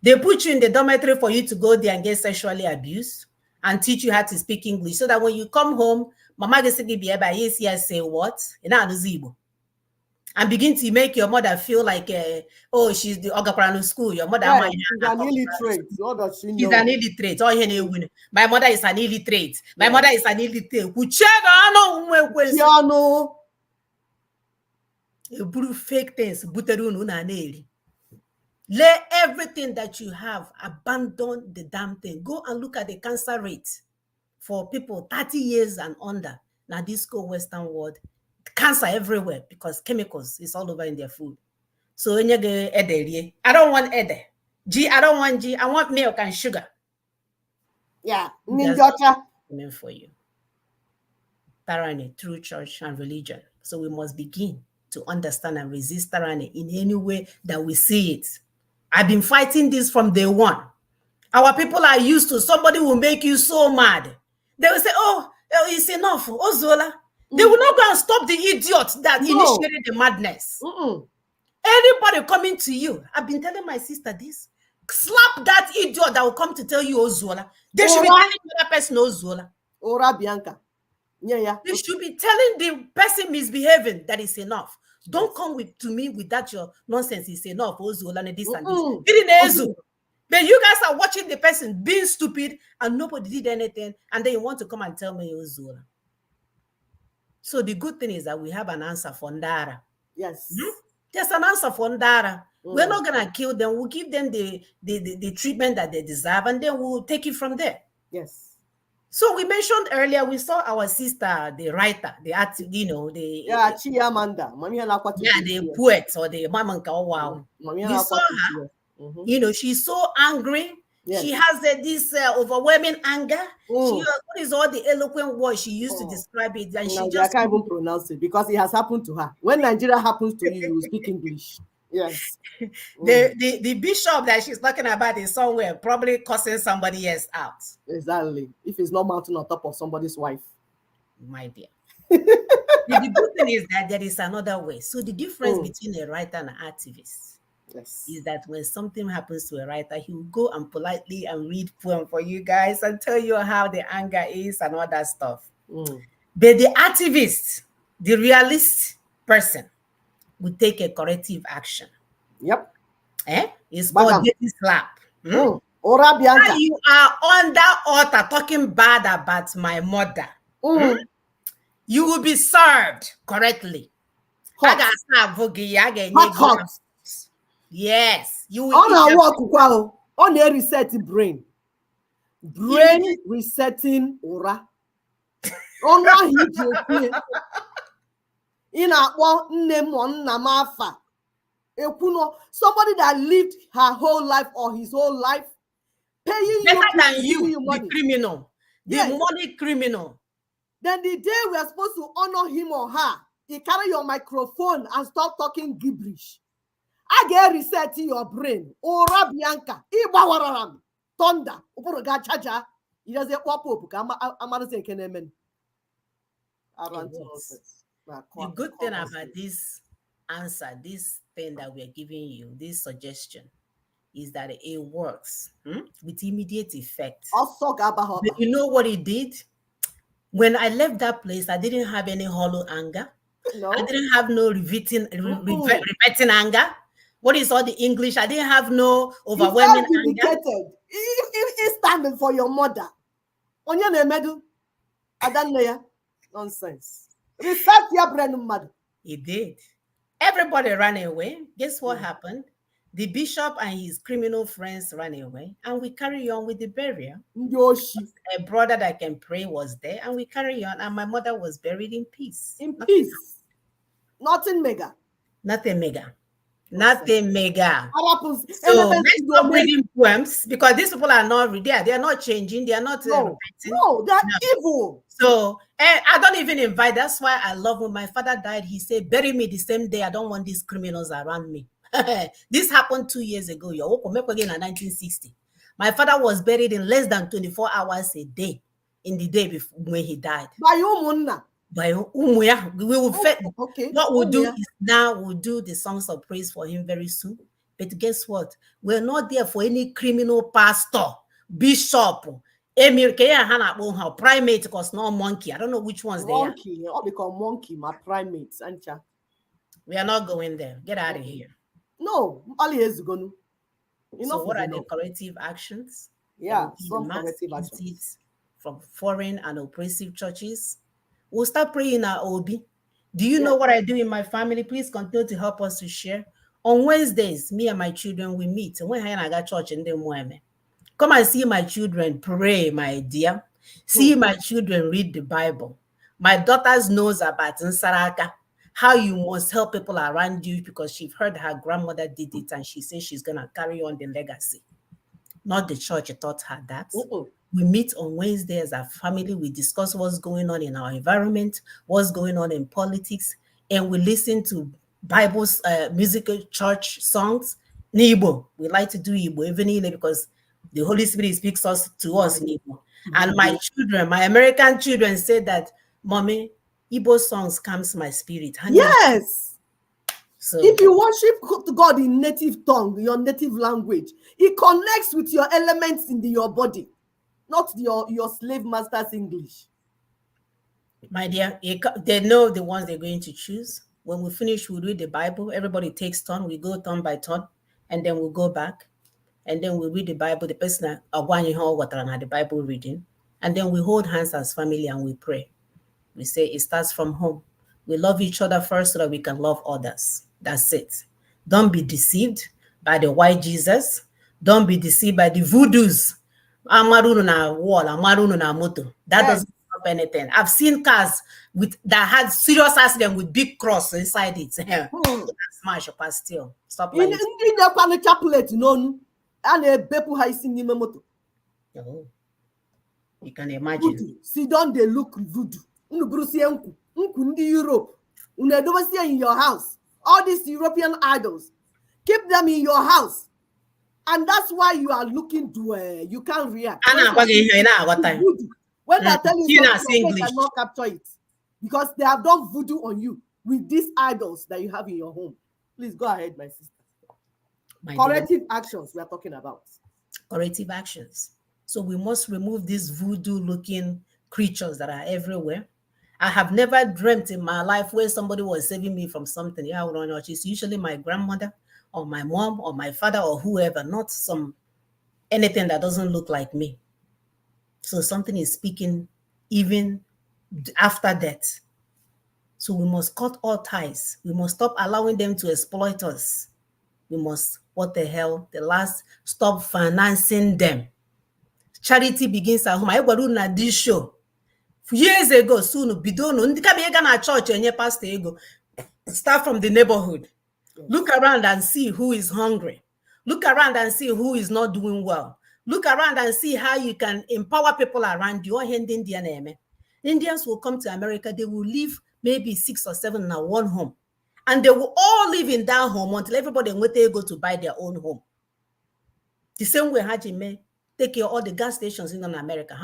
They put you in the dormitory for you to go there and get sexually abused and teach you how to speak English so that when you come home, Mama gets to be able to say what? And begin to make your mother feel like, oh, she's the Ogaprano school. Your mother, Yeah, she's an illiterate. What does she know? She's an illiterate. Oh, my mother is an illiterate. My mother is an illiterate. Piano. You brew fake things. Lay everything that you have, abandon the damn thing. Go and look at the cancer rate for people 30 years and under. Now, this go Western world, cancer everywhere because chemicals is all over in their food. So when you get ede, I don't want ede. G, I don't want G. I want milk and sugar. Yeah, meant for you. Tyranny through church and religion. So we must begin to understand and resist tyranny in any way that we see it. I've been fighting this from day one. Our people are used to somebody will make you so mad. They will say, oh it's enough. Oh, Zola. They will not go and stop the idiot that initiated the madness. Anybody coming to you, I've been telling my sister this, slap that idiot that will come to tell you, oh, Zola. They should be telling the other person, oh, Zola. Ora Bianca. Yeah. They should be telling the person misbehaving that is enough. Don't come to me with that your nonsense. It's enough. Oh, Zola, and this and this. But you guys are watching the person being stupid and nobody did anything, and then you want to come and tell me, oh, Zola. So the good thing is that we have an answer for Ndara. Yes. There's an answer for Ndara. We're not going to kill them. We'll give them the treatment that they deserve, and then we'll take it from there. Yes. So we mentioned earlier, we saw our sister, the writer, the artist, Chiamanda. The poet or the Mamanka. Wow. We saw her. She's so angry. Yes. She has this overwhelming anger. What is all the eloquent words she used to describe it? And she just can't even pronounce it because it has happened to her. When Nigeria happens to you, you speak English. Yes. The bishop that she's talking about is somewhere, probably cussing somebody else out. Exactly. If it's not mounting on top of somebody's wife. My dear. The good thing is that there is another way. So the difference between a writer and an activist is that when something happens to a writer, he will go and politely and read poem for you guys and tell you how the anger is and all that stuff. But the activist, the realist person, will take a corrective action. Yep. It's called getting slap. Ora Bianca. Now you are on that altar talking bad about my mother. You will be served correctly. Hot. Yes, you will. On a resetting brain. Brain resetting aura. Somebody that lived her whole life or his whole life paying better than you, the criminal, the money criminal. Then the day we are supposed to honor him or her, you carry your microphone and start talking gibberish. I get reset in your brain. Ora Bianca, thunder, charger. You just say, the good thing about this answer, this thing that we're giving you, this suggestion, is that it works with immediate effect. But you know what it did? When I left that place, I didn't have any hollow anger. No. I didn't have no repeating anger. What is all the English? I didn't have no overwhelming anger. It's standing for your mother. On your name, I don't know. Nonsense. Reset your brain, mother. He did. Everybody ran away. Guess what happened? The bishop and his criminal friends ran away, and we carry on with the burial. A brother that can pray was there, and we carry on, and my mother was buried in peace. In peace. Nothing mega. Nothing mega. Nothing mega. Happens. So let's stop reading poems because these people are not they are not changing. They are not No, repeating. no, they're evil. So I don't even invite. That's why I love when my father died. He said, "Bury me the same day. I don't want these criminals around me." This happened 2 years ago. Again in 1960. My father was buried in less than 24 hours a day. In the day before when he died. By Umunna. By we will Okay. What we'll do is now we'll do the songs of praise for him very soon. But guess what? We're not there for any criminal pastor, bishop, emir, primate, because no monkey. I don't know which ones monkey, they are. All they call monkey, my primates, ancha. We are not going there. Get out of here. No, all he is going. So what are the corrective actions? Yeah, some corrective actions from foreign and oppressive churches. We'll start praying our OB. Do you know what I do in my family? Please continue to help us to share. On Wednesdays, me and my children, we meet. When I got church in the morning, come and see my children pray, my dear. See my children read the Bible. My daughters knows about Nsaraka, how you must help people around you because she heard her grandmother did it and she says she's going to carry on the legacy. Not the church taught her that. We meet on Wednesday as a family. We discuss what's going on in our environment, what's going on in politics, and we listen to Bible's musical church songs. Igbo, we like to do Igbo even because the Holy Spirit speaks to us in Igbo. And my children, my American children, said that, Mommy, Igbo songs calms my spirit. Yes. So if you worship God in native tongue, your native language, it connects with your elements in your body. Not your slave master's English. My dear, they know the ones they're going to choose. When we finish, we'll read the Bible. Everybody takes turn. We go turn by turn, and then we'll go back, and then we'll read the Bible. The person the Bible reading, and then we hold hands as family and we pray. We say it starts from home. We love each other first so that we can love others. That's it. Don't be deceived by the white Jesus. Don't be deceived by the voodoos. That doesn't stop anything. I've seen cars that had serious accident with big cross inside it. Smash up still. Stop lying. You can imagine. Voodoo. See, don't they look voodoo? Europe. In your house. All these European idols. Keep them in your house. And that's why you are looking to you can't react. When I tell you something, you cannot capture it. Because they have done voodoo on you with these idols that you have in your home. Please go ahead, my sister. Corrective actions we are talking about. Corrective actions. So we must remove these voodoo-looking creatures that are everywhere. I have never dreamt in my life where somebody was saving me from something. Yeah, it's usually my grandmother or my mom or my father or whoever, not anything that doesn't look like me. So something is speaking even after death. So we must cut all ties. We must stop allowing them to exploit us. We must, stop financing them. Charity begins at home. I got on this show. Years ago, soon, bidono, ndika church and pastor ego. Start from the neighborhood. Yes. Look around and see who is hungry. Look around and see who is not doing well. Look around and see how you can empower people around you. Indians will come to America. They will live maybe 6 or 7 in one home. And they will all live in that home until everybody will go to buy their own home. The same way Hajime take care of all the gas stations in America.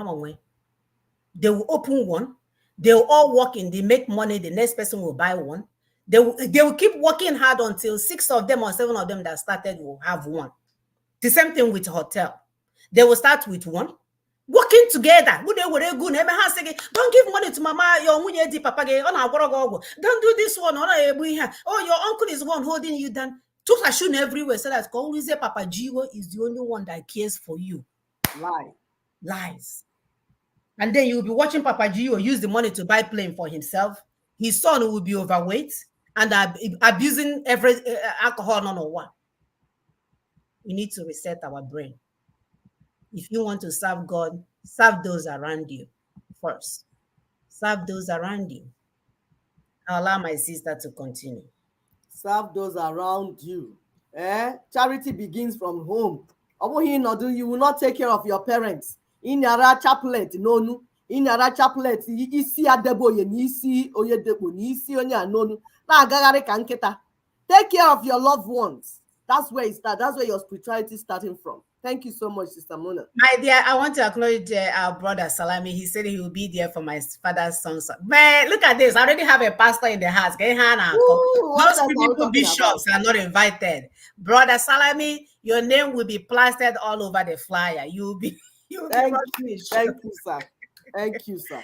They will open one. They will all work in. They make money. The next person will buy one. They will keep working hard until 6 of them or 7 of them that started will have one. The same thing with hotel. They will start with one, working together. Don't give money to mama. Don't do this one. Oh, your uncle is the one holding you down. Took a shoe everywhere. So that always say Papa Jiwo is the only one that cares for you. Lies. And then you'll be watching Papa Jiwo use the money to buy plane for himself. His son will be overweight and abusing every alcohol, no one. We need to reset our brain. If you want to serve God, serve those around you first. Serve those around you. I'll allow my sister to continue. Serve those around you. Charity begins from home. You will not take care of your parents. Inyara chaplet nonu. Inyara chaplet isi adeboye ni isi oyedebo ni isi onye anonu. Na agagari ka nkịta. Take care of your loved ones. That's where it starts. That's where your spirituality is starting from. Thank you so much, Sister Mona. My dear, I want to acknowledge our brother Salami. He said he will be there for my father's son's. Man, look at this. I already have a pastor in the house. Ooh, what Those else are we people, talking about? bishops, are not invited. Brother Salami, your name will be plastered all over the flyer. You'll be Thank rocking you. it. Thank you, sir. Thank you, sir.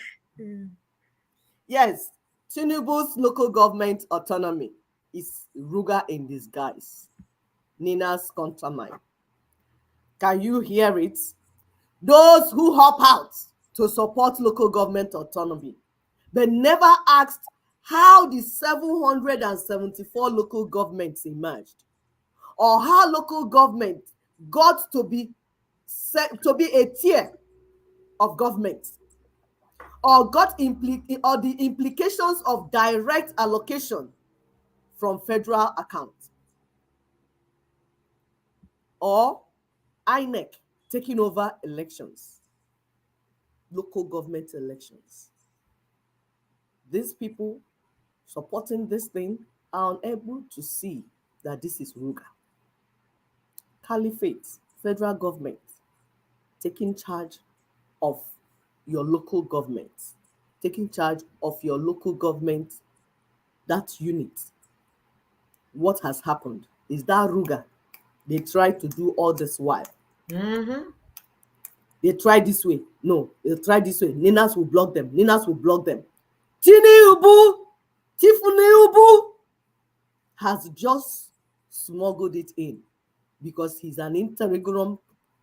Yes, Tinubu's local government autonomy is Ruga in disguise. Nina's contramine. Can you hear it? Those who hop out to support local government autonomy, but never asked how the 774 local governments emerged, or how local government got to be a tier of government, or the implications of direct allocation from federal accounts, or INEC taking over elections, local government elections. These people supporting this thing are unable to see that this is Ruga. Caliphate, federal government, taking charge of your local government, taking charge of your local government, that unit. What has happened is that Ruga, they try to do all this while. Mm-hmm. They try this way. No, they try this way. Ninas will block them. Ninas will block them. Tinubu has just smuggled it in because he's an interim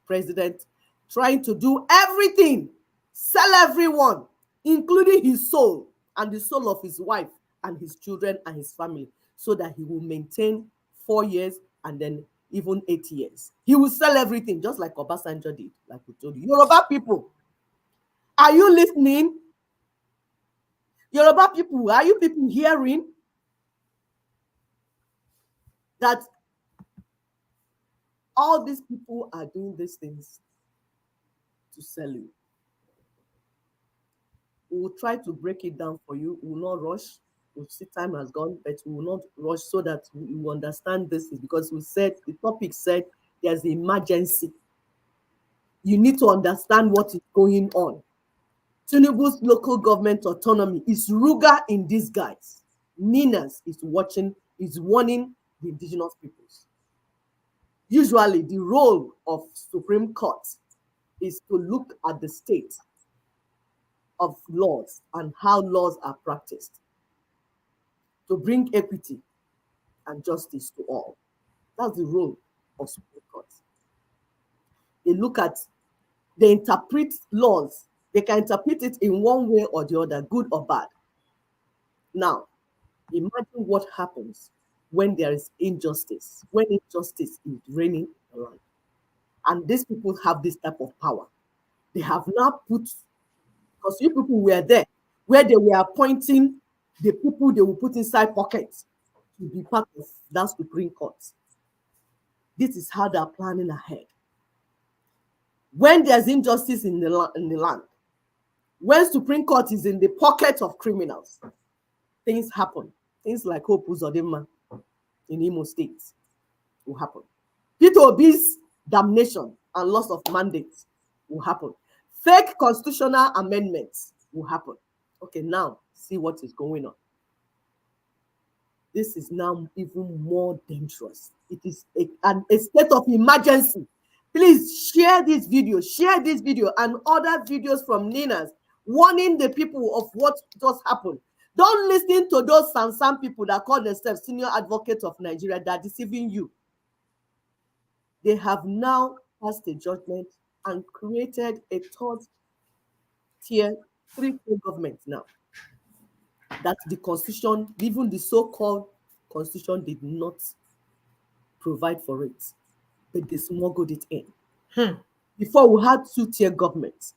president trying to do everything, sell everyone, including his soul and the soul of his wife and his children and his family, so that he will maintain 4 years and then even 8 years. He will sell everything, just like Obasanjo did, like we told you. Yoruba people, are you listening? Yoruba people, are you people hearing that all these people are doing these things to sell you? We will try to break it down for you. We will not rush. We'll see time has gone, but we will not rush so that we will understand this, because we said, the topic said there's an emergency. You need to understand what is going on. Tinubu's local government autonomy is Ruga in disguise. Ninas is watching, is warning the indigenous peoples. Usually, the role of Supreme Court is to look at the state of laws and how laws are practiced, to bring equity and justice to all. That's the role of Supreme Court. They interpret laws. They can interpret it in one way or the other, good or bad. Now, imagine what happens when there is injustice, when injustice is reigning in the land. And these people have this type of power. They have now put, because you people were there, where they were appointing the people they will put inside pockets to be part of that Supreme Court. This is how they are planning ahead. When there's injustice in the land, when Supreme Court is in the pocket of criminals, things happen. Things like Hope Uzodinma in Imo State will happen. Peter Obi's damnation and loss of mandates will happen. Fake constitutional amendments will happen. Okay, now see what is going on. This is now even more dangerous. It is a state of emergency. Please share this video and other videos from Ninas warning the people of what just happened. Don't listen to those Sansan people that call themselves senior advocates of Nigeria that are deceiving you. They have now passed a judgment and created a third tier, 3-tier government now. That the constitution, even the so-called constitution, did not provide for it, but they smuggled it in. Before, we had 2-tier governments.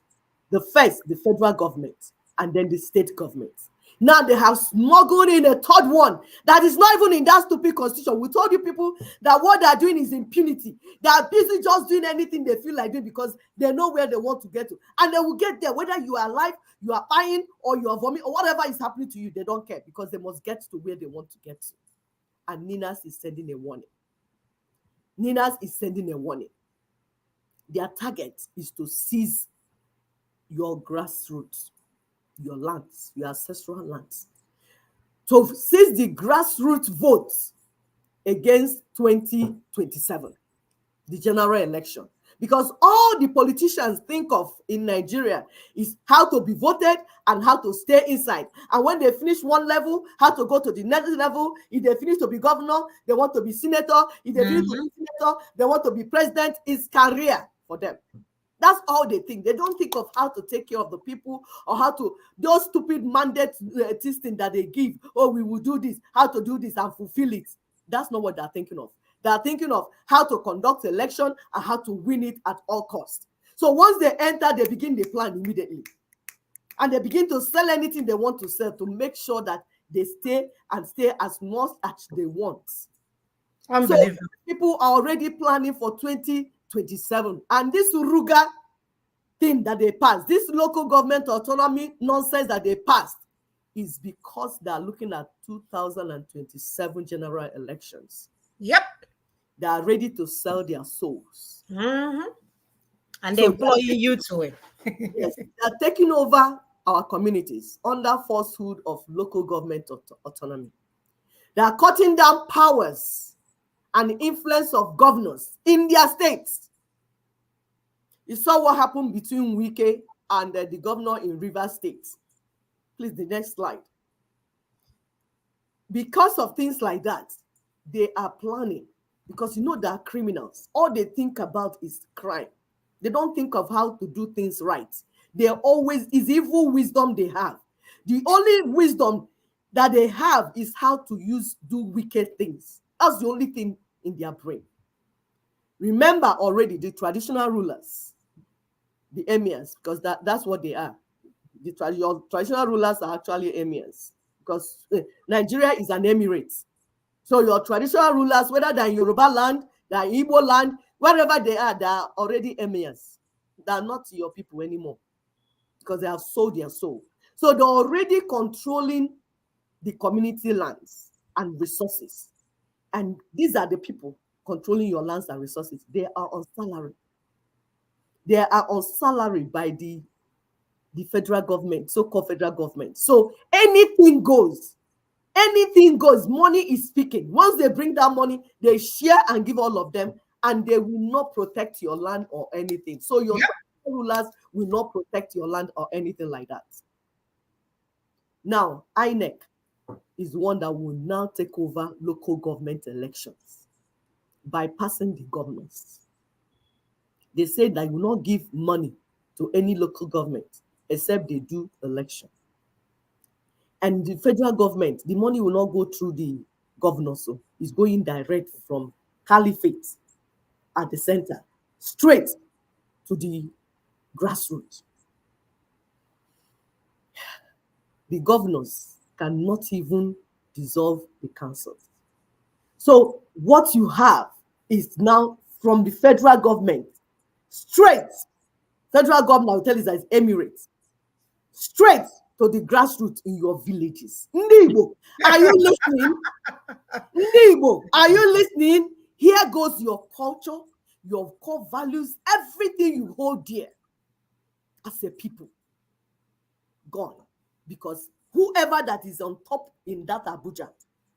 The first, the federal government, and then the state government. Now they have smuggled in a third one that is not even in that stupid constitution. We told you people that what they're doing is impunity. They are busy just doing anything they feel like doing because they know where they want to get to. And they will get there, whether you are alive, you are dying, or you are vomiting, or whatever is happening to you, they don't care because they must get to where they want to get to. And Ninas is sending a warning. Ninas is sending a warning. Their target is to seize your grassroots, your lands, your ancestral lands, to seize the grassroots votes against 2027, the general election. Because all the politicians think of in Nigeria is how to be voted and how to stay inside. And when they finish one level, how to go to the next level. If they finish to be governor, they want to be senator. If they finish to be senator, they want to be president. It's career for them. That's all they think. They don't think of how to take care of the people or how to, those stupid mandates thing that they give. Oh, we will do this, how to do this and fulfill it. That's not what they're thinking of. They're thinking of how to conduct election and how to win it at all costs. So once they enter, they begin the plan immediately. And they begin to sell anything they want to sell to make sure that they stay as much as they want. So people are already planning for 2027. And this Ruga thing that they passed, this local government autonomy nonsense that they passed, is because they're looking at 2027 general elections. Yep. They are ready to sell their souls. And they're employing you to it. Yes, they're taking over our communities under falsehood of local government autonomy. They are cutting down powers and influence of governors in their states. You saw what happened between Wike and the governor in Rivers State. Please, the next slide. Because of things like that, they are planning, because you know they are criminals. All they think about is crime. They don't think of how to do things right. They always, is evil wisdom they have. The only wisdom that they have is how to do wicked things. That's the only thing in their brain. Remember already the traditional rulers, the emirs, because that's what they are. Your traditional rulers are actually emirs, because Nigeria is an emirate. So your traditional rulers, whether they're in Yoruba land, they're in Igbo land, wherever they are already emirs. They're not your people anymore because they have sold their soul. So they're already controlling the community lands and resources. And these are the people controlling your lands and resources. They are on salary. They are on salary by the federal government, so-called federal government. So anything goes. Anything goes. Money is speaking. Once they bring that money, they share and give all of them, and they will not protect your land or anything. So your rulers will not protect your land or anything like that. Now, INEC is one that will now take over local government elections, bypassing the governors. They say that you will not give money to any local government except they do election. And the federal government, the money will not go through the governor, so it's going direct from Caliphate at the center, straight to the grassroots. The governors cannot even dissolve the councils. So what you have is now from the federal government, straight, federal government will tell you that it's Emirates, straight to the grassroots in your villages. Ndibo, are you listening? Ndibo, are you listening? Here goes your culture, your core values, everything you hold dear as a people, gone. Because whoever that is on top in that Abuja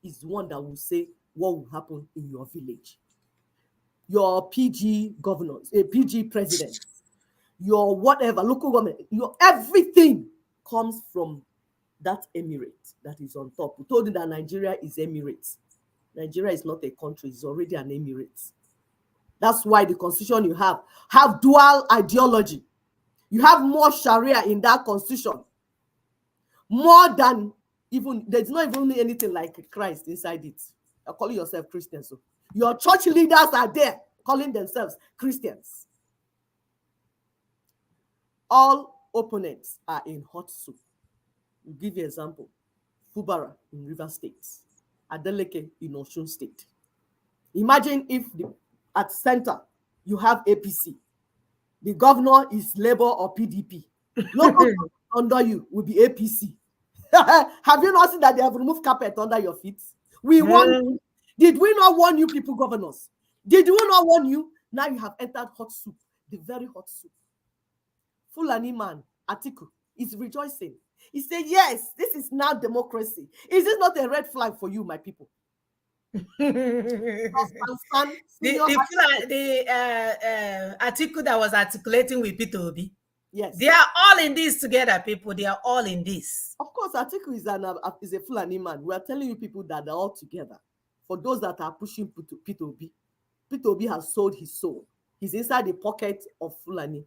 is one that will say what will happen in your village. Your PG governors, a PG president, your whatever, local government, your everything comes from that emirate that is on top. We told you that Nigeria is Emirates. Nigeria is not a country, it's already an emirate. That's why the constitution you have dual ideology. You have more Sharia in that constitution. More than even, there's not even anything like Christ inside it. You're calling yourself Christian. So your church leaders are there calling themselves Christians. All opponents are in hot soup. I'll give you an example. Fubara in River State, Adeleke in Osun State. Imagine if at center you have APC, the governor is Labour or PDP. Local under you will be APC. Have you not seen that they have removed carpet under your feet? We warn. Did we not warn you, people, governors? Did we not warn you? Now you have entered hot soup, the very hot soup. Fulani man, Atiku, is rejoicing. He said, yes, this is now democracy. Is this not a red flag for you, my people? The article that was articulating with Peter Obi. Yes. They are all in this together, people. They are all in this. Of course, Atiku is a Fulani man. We are telling you people that they're all together. For those that are pushing Peter Obi, Peter Obi has sold his soul. He's inside the pocket of Fulani.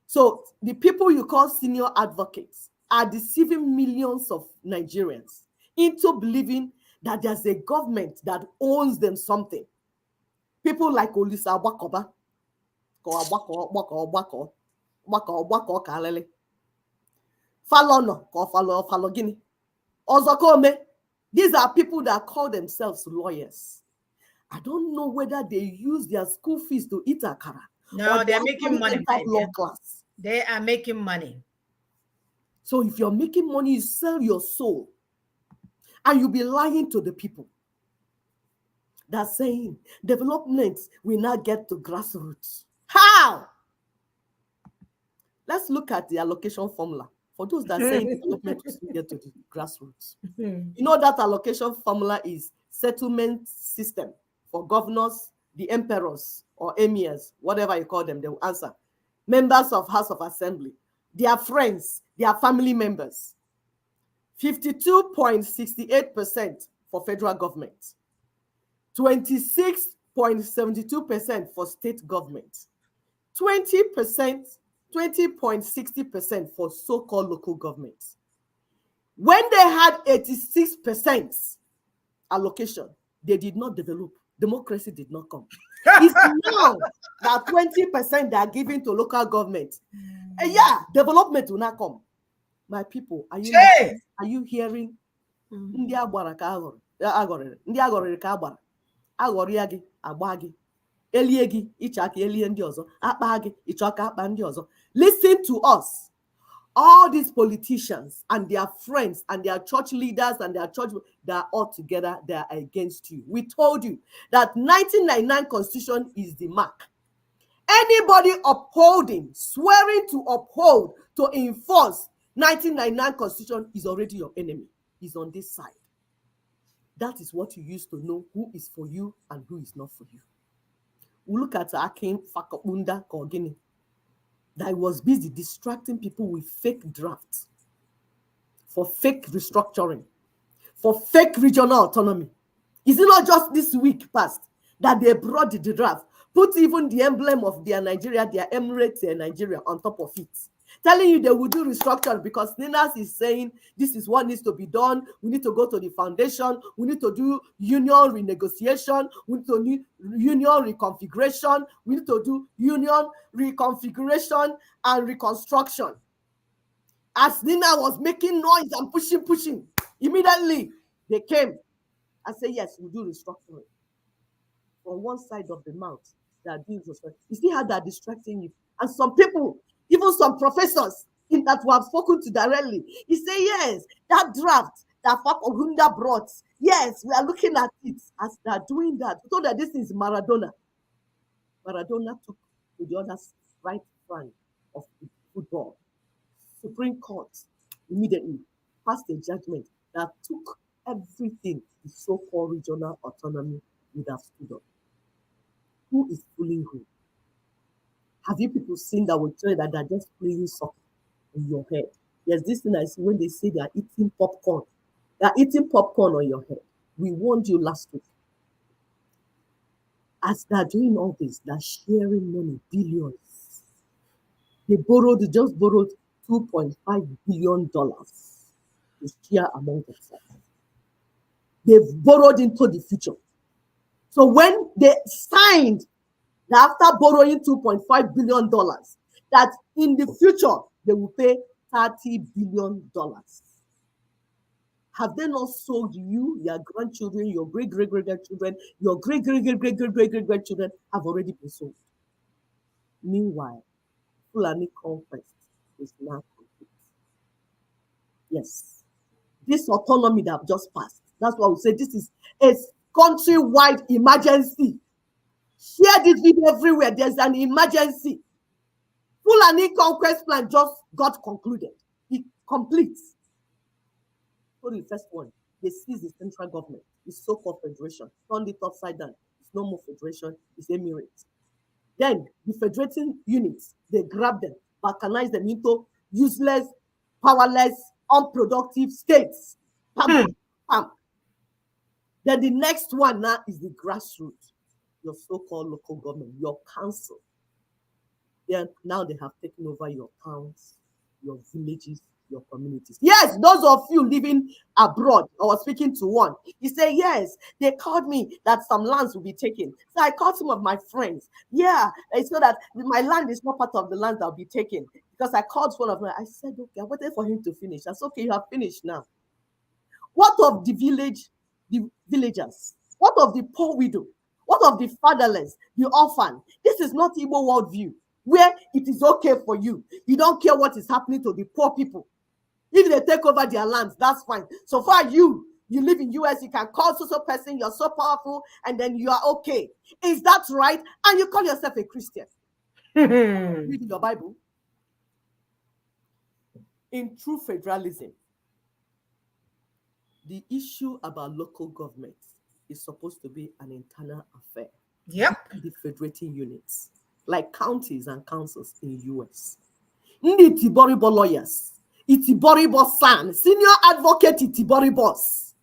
So the people you call senior advocates are deceiving millions of Nigerians into believing that there's a government that owns them something. People like Olisa Wakoba, Falono, Falogini, Ozokome. These are people that call themselves lawyers. I don't know whether they use their school fees to eat akara. No, they're making money. Law class. They are making money. So if you're making money, you sell your soul. And you'll be lying to the people. That's saying development will not get to grassroots. How? Let's look at the allocation formula. For those that say development will get to the grassroots. You know that allocation formula is settlement system for governors, the emperors or emirs, whatever you call them, they will answer. Members of House of Assembly, their friends, their family members. 52.68% for federal government, 26.72% for state government, 20.60% for so-called local governments. When they had 86% allocation, they did not develop. Democracy did not come. It's now that 20% they are giving to local government. And yeah, development will not come. My people, are you hearing? Ndị agbara ka agọrịrị, ndị agọrịrị ka agbara, agọrịa gị, agba gị, elie gị, ịchọ aka elie ndị ọzọ, akpa gị, ịchọ aka akpa ndị ọzọ. Listen to us. All these politicians and their friends and their church leaders and their church, they are all together, they are against you. We told you that 1999 Constitution is the mark. Anybody upholding, swearing to uphold, to enforce 1999 Constitution is already your enemy. Is on this side. That is what you use to know who is for you and who is not for you. We look at Akin Fakabunda Kogini, that was busy distracting people with fake drafts, for fake restructuring, for fake regional autonomy. Is it not just this week past that they brought the draft, put even the emblem of their Nigeria, their Emirates Nigeria on top of it? Telling you they will do restructure because Ninas is saying this is what needs to be done. We need to go to the foundation. We need to do union renegotiation. We need to do union reconfiguration. We need to do union reconfiguration and reconstruction. As Nina was making noise and pushing, immediately they came and said, yes, we'll do restructuring. On one side of the mouth, they are doing restructuring. You see how they're distracting you? And some people, even some professors that we have spoken to directly, he say, yes, that draft that Fakogunda brought, yes, we are looking at it as they are doing that. We thought that this is Maradona. Maradona took to the other right flank of football. Supreme Court immediately passed a judgment that took everything the so-called regional autonomy would have stood up. Who is fooling who? Have you people seen that will tell you that they're just playing soccer in your head? Yes, this thing I see when they say they are eating popcorn. They are eating popcorn on your head. We warned you last week. As they're doing all this, they're sharing money, billions. They just borrowed $2.5 billion to share among themselves. They've borrowed into the future. So when they signed after borrowing $2.5 billion, that in the future, they will pay $30 billion. Have they not sold you, your grandchildren, your great great great grandchildren, your great great great great great great great grandchildren have already been sold? Meanwhile, Fulani conquest is now complete. Yes. This autonomy that I've just passed, that's why we say this is a countrywide emergency. Share this video everywhere. There's an emergency. Fulani conquest plan just got concluded. It completes. So the first one, they seize the central government, the so-called federation, turned it upside down. It's no more federation, it's emirates. Then the federating units, they grab them, balkanize them into useless, powerless, unproductive states. Pam, pam. Then the next one now is the grassroots, your so-called local government, your council. Then now they have taken over your towns, your villages, your communities. Yes, those of you living abroad, I was speaking to one. He said, yes, they called me that some lands will be taken. So I called some of my friends. Yeah, it's so that my land is not part of the land that will be taken. Because I called one of them. I said, okay, I waited for him to finish. I said, okay, you have finished now. What of the villagers? What of the poor widow? What of the fatherless, the orphan? This is not Igbo worldview, where it is okay for you. You don't care what is happening to the poor people. If they take over their lands, that's fine. So far, you live in US, you can call so person, you're so powerful, and then you are okay. Is that right? And you call yourself a Christian. Reading your Bible. In true federalism, the issue about local government is supposed to be an internal affair. Yep. The federating units, like counties and councils in US. Ndị Itiboribo lawyers, Itiboribo san, senior advocate Itiboribos.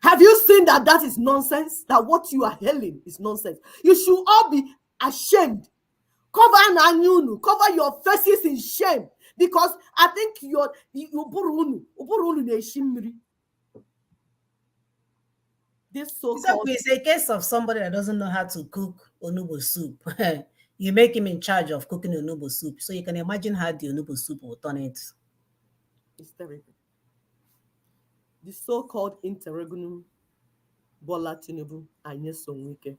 Have you seen that that is nonsense? That what you are hailing is nonsense. You should all be ashamed. Cover your faces in shame. Because I think you this so-called It's a case of somebody that doesn't know how to cook onubo soup. You make him in charge of cooking onubo soup. So you can imagine how the onubo soup will turn it. It's terrible. The so-called interregnum Bola Tinubu and Nyesom Wike,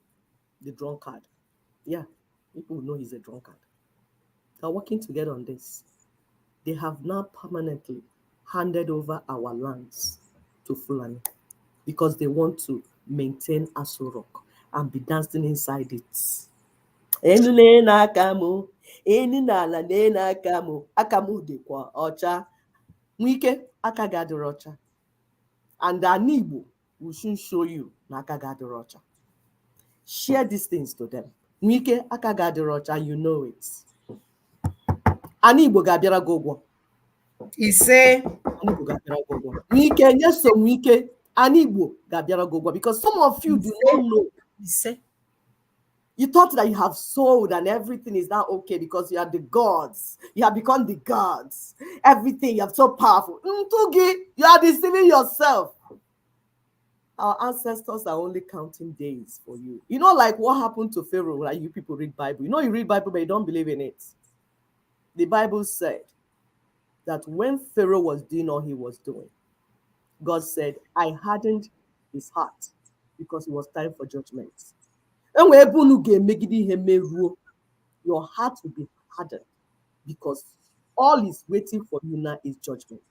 the drunkard. Yeah, people know he's a drunkard. They're working together on this. They have now permanently handed over our lands to Fulani because they want to maintain Aso Rock and be dancing inside it. Wike akagadorocha. And Anigbo will soon show you Nakagadorocha. Share these things to them. Wike akagadorocha, you know it. Anigbo gabiara gogwo. He say, Anigbo gabiara gogwo. Wike, yes, so Wike, Anigbo gabiara gogwo. Because some of you do not know. he say, You thought that you have sold and everything is now okay because you are the gods. You have become the gods. Everything, you are so powerful. Ntugi, you are deceiving yourself. Our ancestors are only counting days for you. You know, like what happened to Pharaoh, like you people read Bible. You know, you read Bible, but you don't believe in it. The Bible said that when Pharaoh was doing all he was doing, God said, I hardened his heart because it was time for judgment. And when your heart will be hardened because all is waiting for you now is judgment.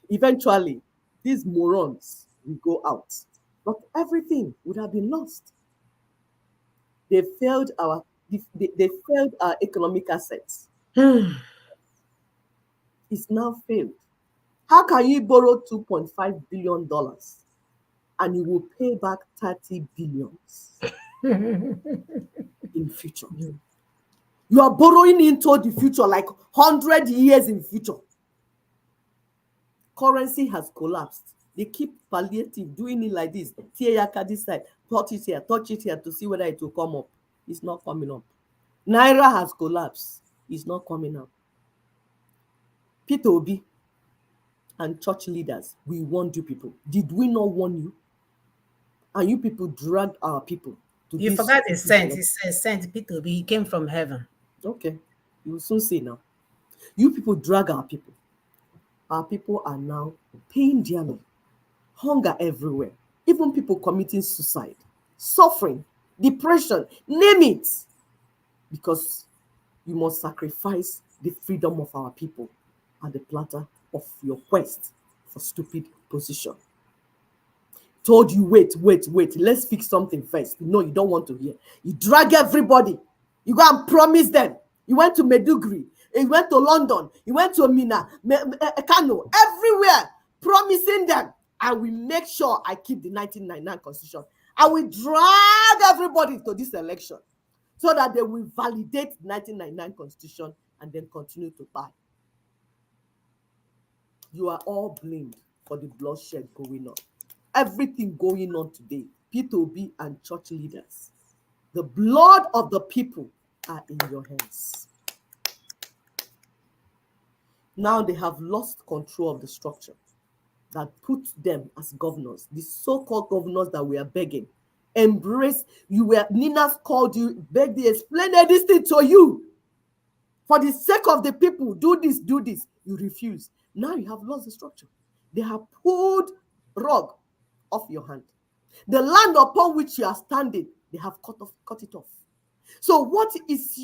Eventually, these morons will go out, but everything would have been lost. They failed our economic assets. It's now failed. How can you borrow $2.5 billion and you will pay back 30 billions in future? You are borrowing into the future, like 100 years in future. Currency has collapsed. They keep palliative, doing it like this. This side, touch it here to see whether it will come up. It's not coming up. Naira has collapsed. It's not coming up. Peter Obi and church leaders, we warned you people. Did we not warn you? And you people dragged our people to you this. forgot the sent. He says, sent Peter, he came from heaven. Okay, you will soon see now. You people drag our people Our people are now paying dearly. Hunger everywhere. Even people committing suicide, suffering, depression, name it. Because you must sacrifice the freedom of our people at the platter of your quest for stupid position. Told you, wait, let's fix something first. No, you don't want to hear. You drag everybody. You go and promise them. You went to Meduguri. You went to London. You went to Mina, Kano, everywhere, promising them, I will make sure I keep the 1999 constitution. I will drag everybody to this election so that they will validate the 1999 constitution and then continue to buy. You are all blamed for the bloodshed going on. Everything going on today, P2B and church leaders. The blood of the people are in your hands. Now they have lost control of the structure that put them as governors, the so-called governors that we are begging. Embrace, Nina's called you, begged you, explain this thing to you. For the sake of the people, do this. You refuse. Now you have lost the structure. They have pulled rug off your hand. The land upon which you are standing, they have cut it off. So what is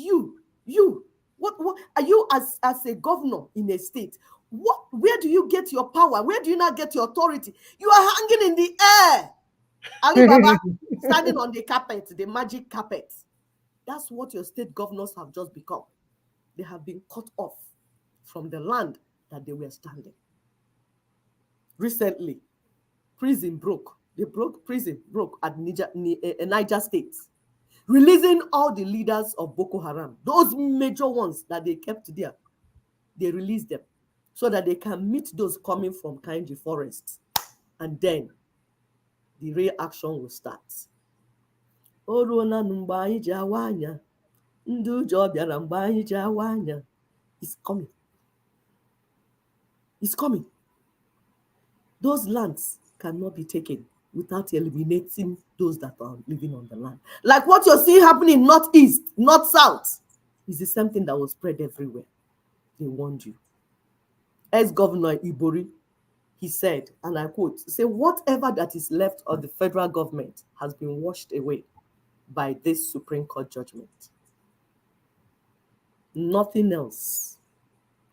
what are you as a governor in a state? Where do you get your power? Where do you not get your authority? You are hanging in the air. Ali Baba standing on the carpet, the magic carpet. That's what your state governors have just become. They have been cut off from the land that they were standing. Recently, prison broke. Prison broke at Niger State, releasing all the leaders of Boko Haram, those major ones that they kept there. They released them so that they can meet those coming from Kainji Forest. And then the real action will start. It's coming. It's coming. Those lands cannot be taken without eliminating those that are living on the land. Like what you're seeing happening northeast, north-south, is the same thing that was spread everywhere. They warned you. Ex-Governor Ibori, he said, and I quote, say, whatever that is left of the federal government has been washed away by this Supreme Court judgment. Nothing else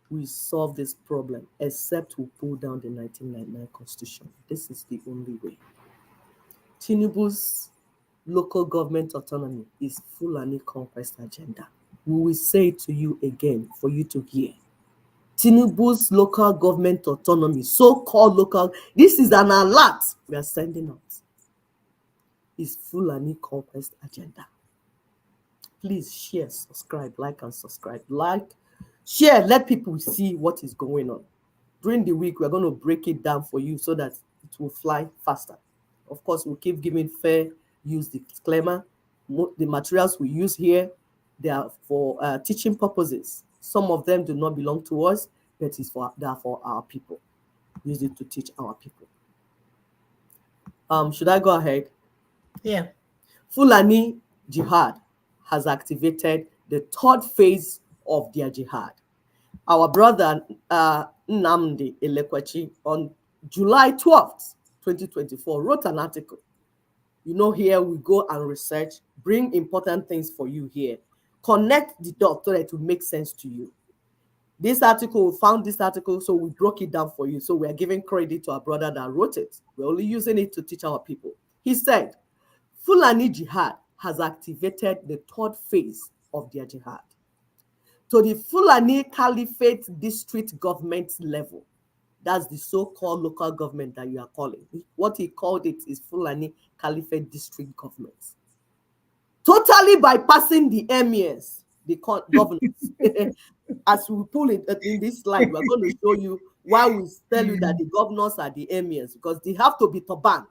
will solve this problem except we pull down the 1999 Constitution. This is the only way. Tinubu's local government autonomy is Fulani conquest agenda. We will say it to you again for you to hear. Tinubu's local government autonomy, so-called local, this is an alert we are sending out. Is Fulani conquest agenda. Please share, subscribe, like and subscribe. Like, share, let people see what is going on. During the week, we're going to break it down for you so that it will fly faster. Of course, we'll keep giving fair use disclaimer. The materials we use here, they are for teaching purposes. Some of them do not belong to us, but they are for our people. Use it to teach our people. Should I go ahead? Yeah. Fulani Jihad has activated the third phase of their jihad. Our brother Nnamdi Elekwechi on July 12th, 2024 wrote an article. You know, here we go and research, bring important things for you here. Connect the dots so that it will make sense to you. This article, we found this article, so we broke it down for you. So we're giving credit to our brother that wrote it. We're only using it to teach our people. He said, Fulani Jihad has activated the third phase of their jihad. To the Fulani Caliphate district government level, that's the so-called local government that you are calling. What he called it is Fulani Caliphate district government. Totally bypassing the emirs, the governors. As we pull it in this slide, we're going to show you why we tell you that the governors are the emirs, because they have to be turban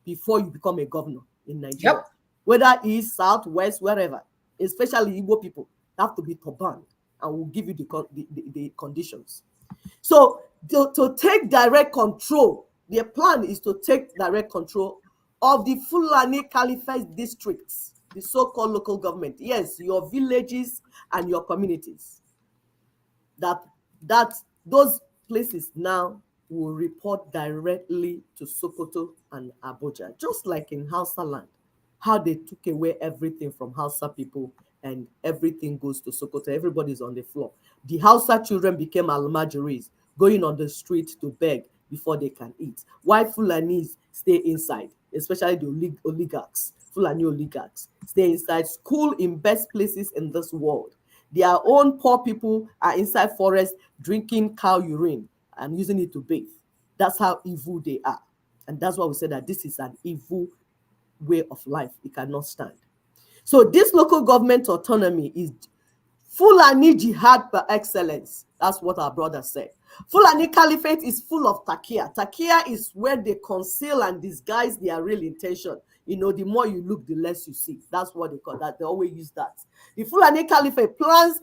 before you become a governor in Nigeria. Yep. Whether east, south, west, wherever, especially Igbo people, have to be turban, and we'll give you the conditions. So to take direct control, their plan is to take direct control of the Fulani Caliphate districts, the so-called local government. Yes, your villages and your communities. Those places now will report directly to Sokoto and Abuja, just like in Hausa land, how they took away everything from Hausa people and everything goes to Sokoto. Everybody's on the floor. The Hausa children became almajiris, going on the street to beg before they can eat. While Fulanis stay inside, especially the oligarchs, Fulani oligarchs, stay inside, school in best places in this world. Their own poor people are inside forest drinking cow urine and using it to bathe. That's how evil they are. And that's why we say that this is an evil way of life. It cannot stand. So this local government autonomy is Fulani jihad per excellence. That's what our brother said. Fulani Caliphate is full of takia. Takia is where they conceal and disguise their real intention. You know, the more you look, the less you see. That's what they call that. They always use that. The Fulani Caliphate plans,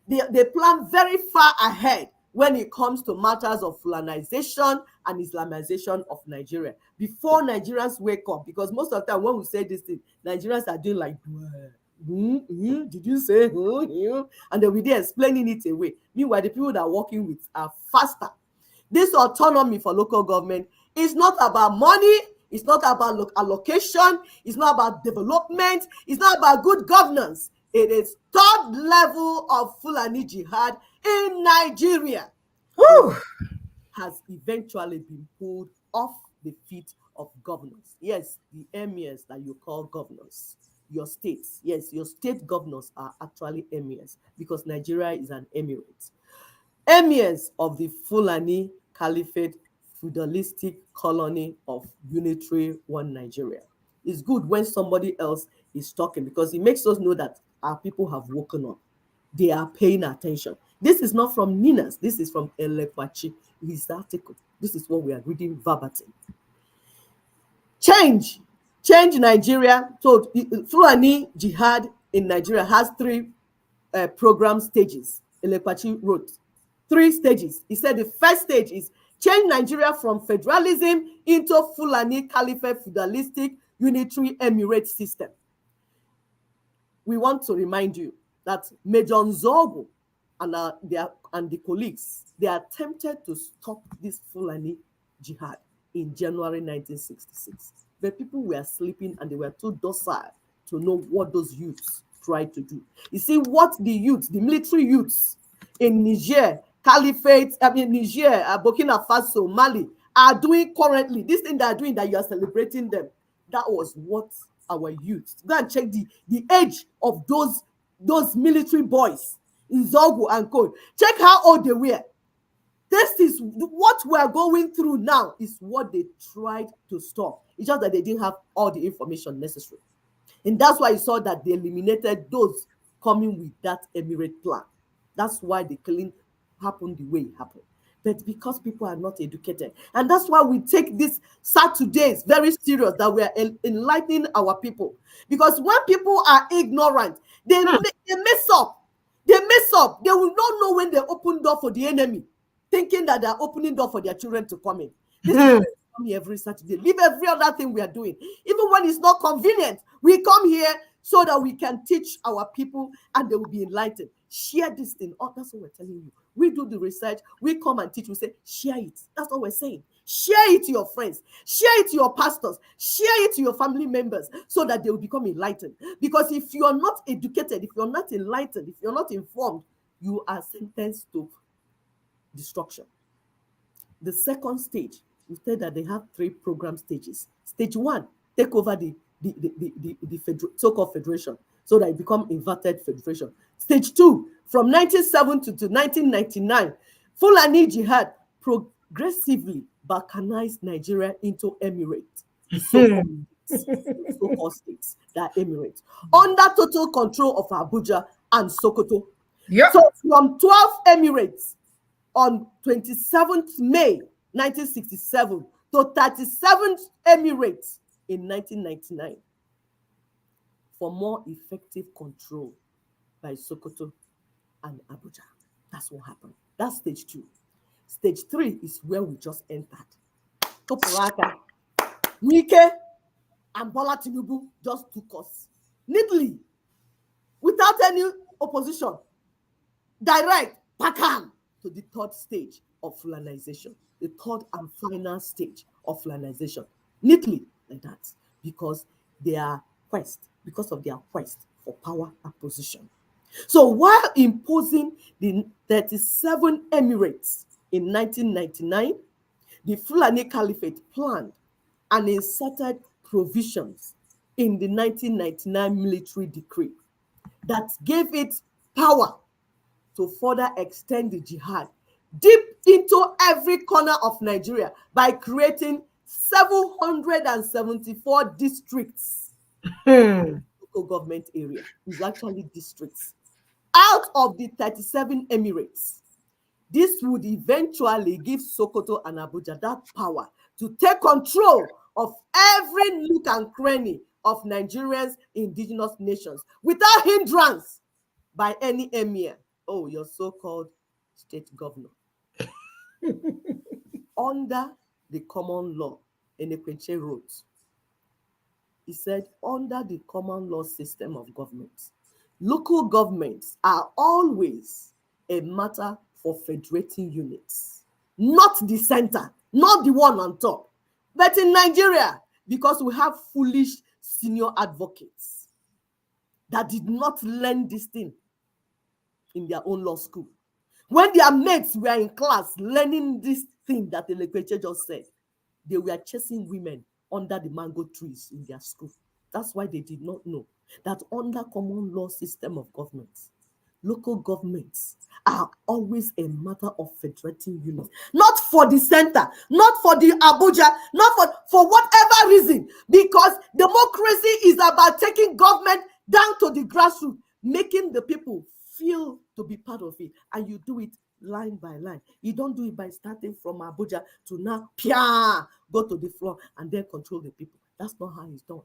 they plan very far ahead when it comes to matters of Fulanization and Islamization of Nigeria. Before Nigerians wake up, because most of the time when we say this thing, Nigerians are doing like, did you say? And they'll be there explaining it away. Meanwhile, the people that are working with are faster. This autonomy for local government is not about money. It's not about allocation. It's not about development. It's not about good governance. It is third level of Fulani jihad in Nigeria. Whew. Has eventually been pulled off the feet of governors. Yes, the emirs that you call governors. Your states, yes, your state governors are actually emirs because Nigeria is an emirate. Emirs of the Fulani Caliphate feudalistic colony of unitary one Nigeria. It's good when somebody else is talking because it makes us know that our people have woken up. They are paying attention. This is not from Ninas. This is from Elekwachi, his article. This is what we are reading verbatim. Change Nigeria. So Fulani jihad in Nigeria has three program stages. Elekwachi wrote 3 stages. He said the first stage is change Nigeria from federalism into Fulani Caliphate feudalistic unitary emirate system. We want to remind you that Major Nzogu and the colleagues, they attempted to stop this Fulani jihad in January 1966. But people were sleeping and they were too docile to know what those youths tried to do. You see what the youths, the military youths in Niger, Niger, Burkina Faso, Mali are doing currently, this thing they are doing that you are celebrating them, that was what our youth. Go and check the age of those military boys in Zogu and Co. Check how old they were. This is what we're going through now, is what they tried to stop. It's just that they didn't have all the information necessary. And that's why you saw that they eliminated those coming with that emirate plan. That's why the killing happened the way it happened. But because people are not educated. And that's why we take this Saturdays very serious, that we are enlightening our people. Because when people are ignorant, they mess up. They mess up. They will not know when they open door for the enemy, thinking that they're opening door for their children to come in. This is why we come here every Saturday. Leave every other thing we are doing. Even when it's not convenient, we come here so that we can teach our people and they will be enlightened. Share this thing. Oh, that's what we're telling you. We do the research. We come and teach. We say, share it. That's what we're saying. Share it to your friends. Share it to your pastors. Share it to your family members so that they will become enlightened. Because if you are not educated, if you're not enlightened, if you're not informed, you are sentenced to destruction. The second stage, we said that they have 3 program stages. Stage 1, take over the so-called federation so that it become inverted federation. Stage 2, from 1970 to 1999, Fulani jihad progressively balkanized Nigeria into emirates, so-called states that are emirates, under total control of Abuja and Sokoto. Yep. So from 12 emirates on 27th May 1967 to 37th emirates in 1999 for more effective control by Sokoto and Abuja. That's what happened. That's stage 2. Stage 3 is where we just entered. Topolaka, Wike, and Bola Tinubu just took us neatly, without any opposition, direct, pakam, to the third stage of Fulanization, the third and final stage of Fulanization, neatly like that, because because of their quest for power and position. So while imposing the 37 emirates in 1999, the Fulani Caliphate planned and inserted provisions in the 1999 military decree that gave it power to further extend the jihad deep into every corner of Nigeria by creating 774 districts. Local government area is actually districts out of the 37 emirates. This would eventually give Sokoto and Abuja that power to take control of every nook and cranny of Nigeria's indigenous nations without hindrance by any emir. Oh, your so-called state governor. Under the common law, Enekweche wrote, he said, under the common law system of government, local governments are always a matter for federating units, not the center, not the one on top. But in Nigeria, because we have foolish senior advocates that did not learn this thing in their own law school, when their mates were in class learning this thing that the Lekweche just said, they were chasing women under the mango trees in their school. That's why they did not know that under common law system of government, local governments are always a matter of federating units, not for the center, not for the Abuja, not for whatever reason, because democracy is about taking government down to the grassroots, making the people feel to be part of it, and you do it line by line. You don't do it by starting from Abuja to now go to the floor and then control the people. That's not how it's done.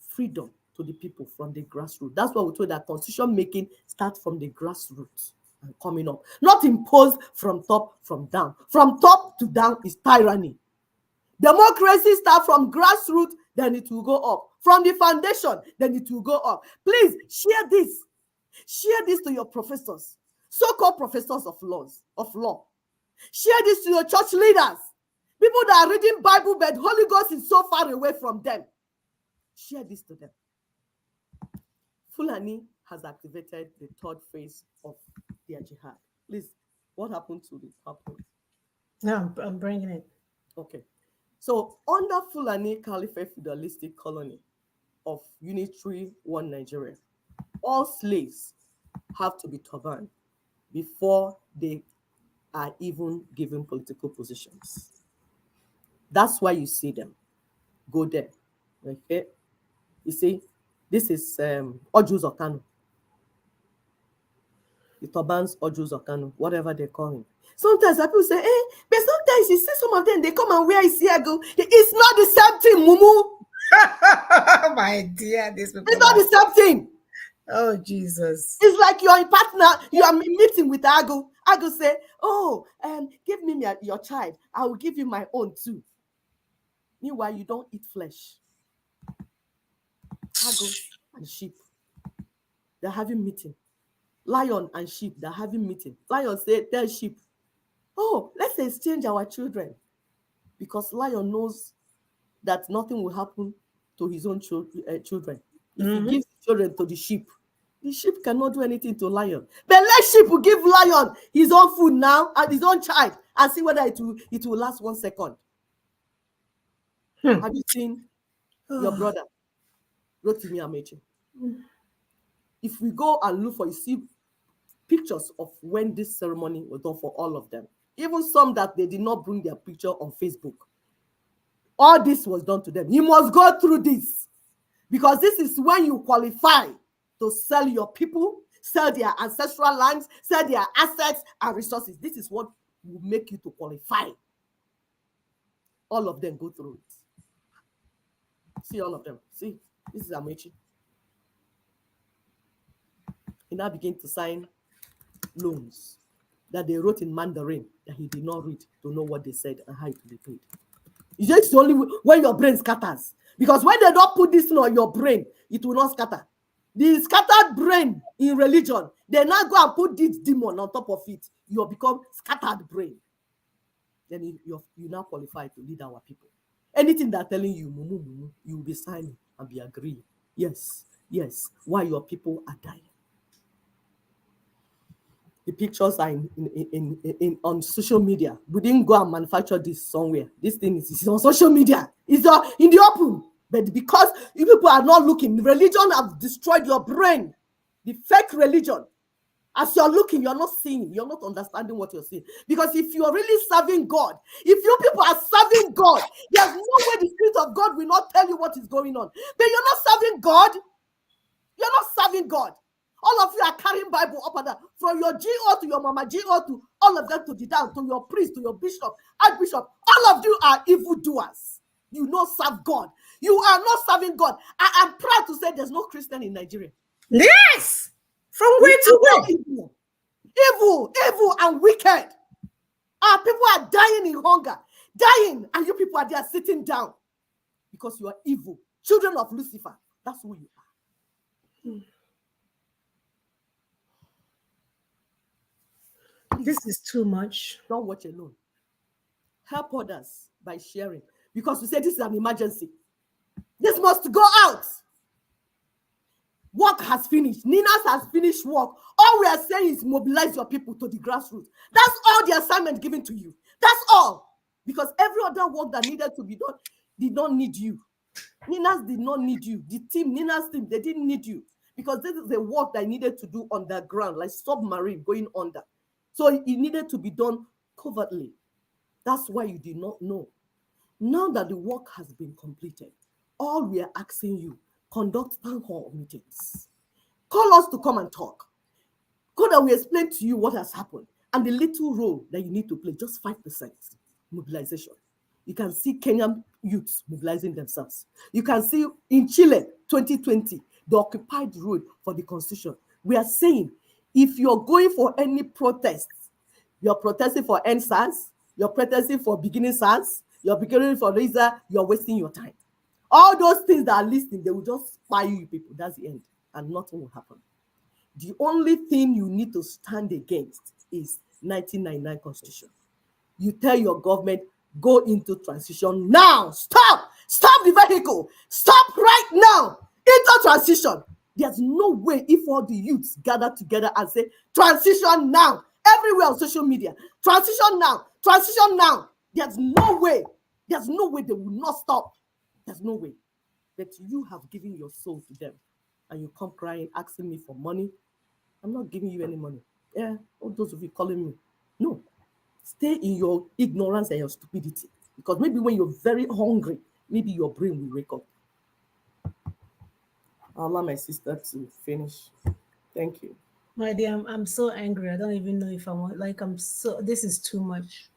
Freedom to the people from the grassroots. That's why we told that constitution making starts from the grassroots and coming up, not imposed from top, from down. From top to down is tyranny. Democracy starts from grassroots, then it will go up. From the foundation, then it will go up. Please share this. Share this to your professors, so-called professors of law. Share this to your church leaders, people that are reading Bible, but Holy Ghost is so far away from them. Share this to them. Fulani has activated the third phase of their jihad. Please, what happened to the PowerPoint? No, I'm bringing it. Okay. So under Fulani Caliphate feudalistic colony of Unitary One Nigeria, all slaves have to be turbaned before they are even given political positions. That's why you see them go there. Okay, you see, this is Ojus Okano. The turbans, Ojus Okano, whatever they call him. Sometimes people say, but sometimes you see some of them, they come and wear Isiago. It's not the same thing, Mumu. My dear, this people. It's not the same thing. Oh, Jesus. It's like you're a partner, you are meeting with Agu. Agu say, give me your child. I will give you my own too. Meanwhile, you don't eat flesh. Agu and sheep, they're having meeting. Lion and sheep, they're having meeting. Lion say, tell sheep, let's exchange our children. Because lion knows that nothing will happen to his own children. If he gives children to the sheep cannot do anything to lion. But let sheep give lion his own food now and his own child and see whether it will last 1 second. Have you seen your brother, Rotimi Amechi? If we go and look for, you see pictures of when this ceremony was done for all of them. Even some that they did not bring their picture on Facebook. All this was done to them. You must go through this. Because this is when you qualify to sell your people, sell their ancestral lands, sell their assets and resources. This is what will make you to qualify. All of them go through it. See all of them. See, this is Amechi. He now begin to sign loans that they wrote in Mandarin that he did not read to know what they said and how it will be paid. It's just only when your brain scatters. Because when they don't put this on your brain, it will not scatter. the scattered brain in religion, they now go and put this demon on top of it. You become scattered brain. Then you now qualify to lead our people. Anything they're telling you, you will be signing and be agreeing. Yes, yes. Why your people are dying. The pictures are on social media. We didn't go and manufacture this somewhere. This thing is on social media. It's in the open. But because you people are not looking, religion has destroyed your brain. The fake religion. As you're looking, you're not seeing, you're not understanding what you're seeing. Because if you're really serving God, if you people are serving God, there's no way the Spirit of God will not tell you what is going on. But you're not serving God. You're not serving God. All of you are carrying Bible up and down. From your GO to your mama GO to all of them to the down, to your priest, to your bishop, archbishop. All of you are evildoers. You not serve God. You are not serving God. I am proud to say there's no Christian in Nigeria. Yes! From where to where? Evil and wicked. Our people are dying in hunger. Dying. And you people are there sitting down. Because you are evil. Children of Lucifer. That's who you are. This is too much. Don't watch alone. Help others by sharing. Because we say this is an emergency. This must go out. Work has finished. Ninas has finished work. All we are saying is mobilize your people to the grassroots. That's all the assignment given to you. That's all. Because every other work that needed to be done did not need you. Ninas did not need you. The team, Nina's team, they didn't need you. Because this is the work that needed to do underground, like submarine going under. So it needed to be done covertly. That's why you did not know. Now that the work has been completed, all we are asking you, conduct town hall meetings. Call us to come and talk. Go that we explain to you what has happened and the little role that you need to play, just 5% mobilization. You can see Kenyan youths mobilizing themselves. You can see in Chile, 2020, the occupied road for the constitution. We are saying, if you're going for any protest, you're protesting for end SARS, you're protesting for beginning SARS, you're beginning for Reza, you're wasting your time. All those things that are listed, they will just fire you people. That's the end. And nothing will happen. The only thing you need to stand against is 1999 Constitution. You tell your government, go into transition now. Stop the vehicle. Stop right now into transition. There's no way if all the youths gather together and say, transition now. Everywhere on social media, transition now. There's no way they will not stop. There's no way. But you have given your soul to them and you come crying, asking me for money. I'm not giving you any money. Yeah, all those of you calling me. No. Stay in your ignorance and your stupidity. Because maybe when you're very hungry, maybe your brain will wake up. I'll allow my sister to finish. Thank you. My dear, I'm so angry. I don't even know if I want, this is too much.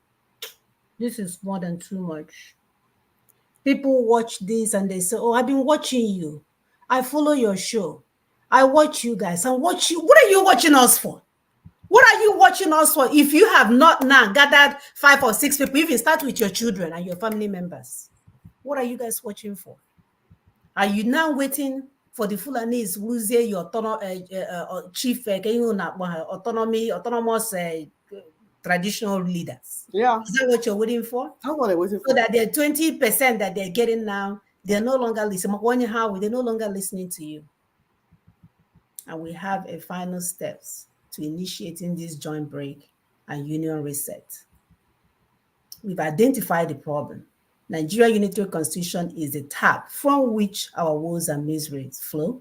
This is more than too much. People watch this and they say, oh, I've been watching you. I follow your show. I watch you guys. I watch you. What are you watching us for? What are you watching us for? If you have not now gathered 5 or 6 people, even start with your children and your family members. What are you guys watching for? Are you now waiting for the Fulanese who's your chief autonomous traditional leaders? Yeah. Is that what you're waiting for? That's what I'm waiting for. So that the 20% that they're getting now, they're no longer listening. They're no longer listening to you. And we have a final steps to initiating this joint break and union reset. We've identified the problem. Nigeria Unitary Constitution is the tap from which our woes and miseries flow.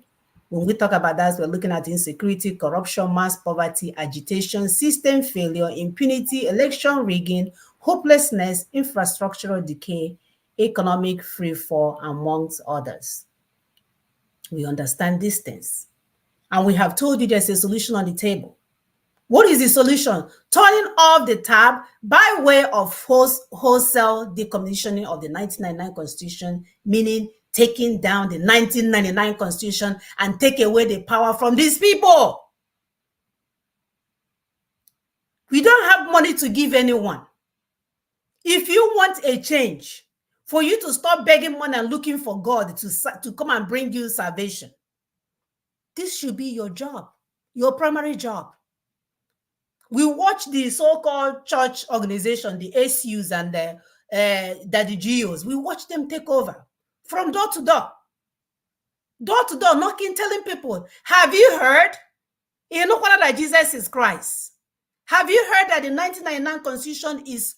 When we talk about that, we're looking at insecurity, corruption, mass poverty, agitation, system failure, impunity, election rigging, hopelessness, infrastructural decay, economic freefall, amongst others. We understand these things. And we have told you there's a solution on the table. What is the solution? Turning off the tap by way of wholesale decommissioning of the 1999 Constitution, meaning taking down the 1999 Constitution and take away the power from these people. We don't have money to give anyone. If you want a change, for you to stop begging money and looking for God to come and bring you salvation, This should be your job, your primary job. We watch the so-called church organization, the ACUs and the GOs. We watch them take over from door to door, knocking, telling people, have you heard? You know what, that Jesus is Christ. Have you heard that the 1999 Constitution is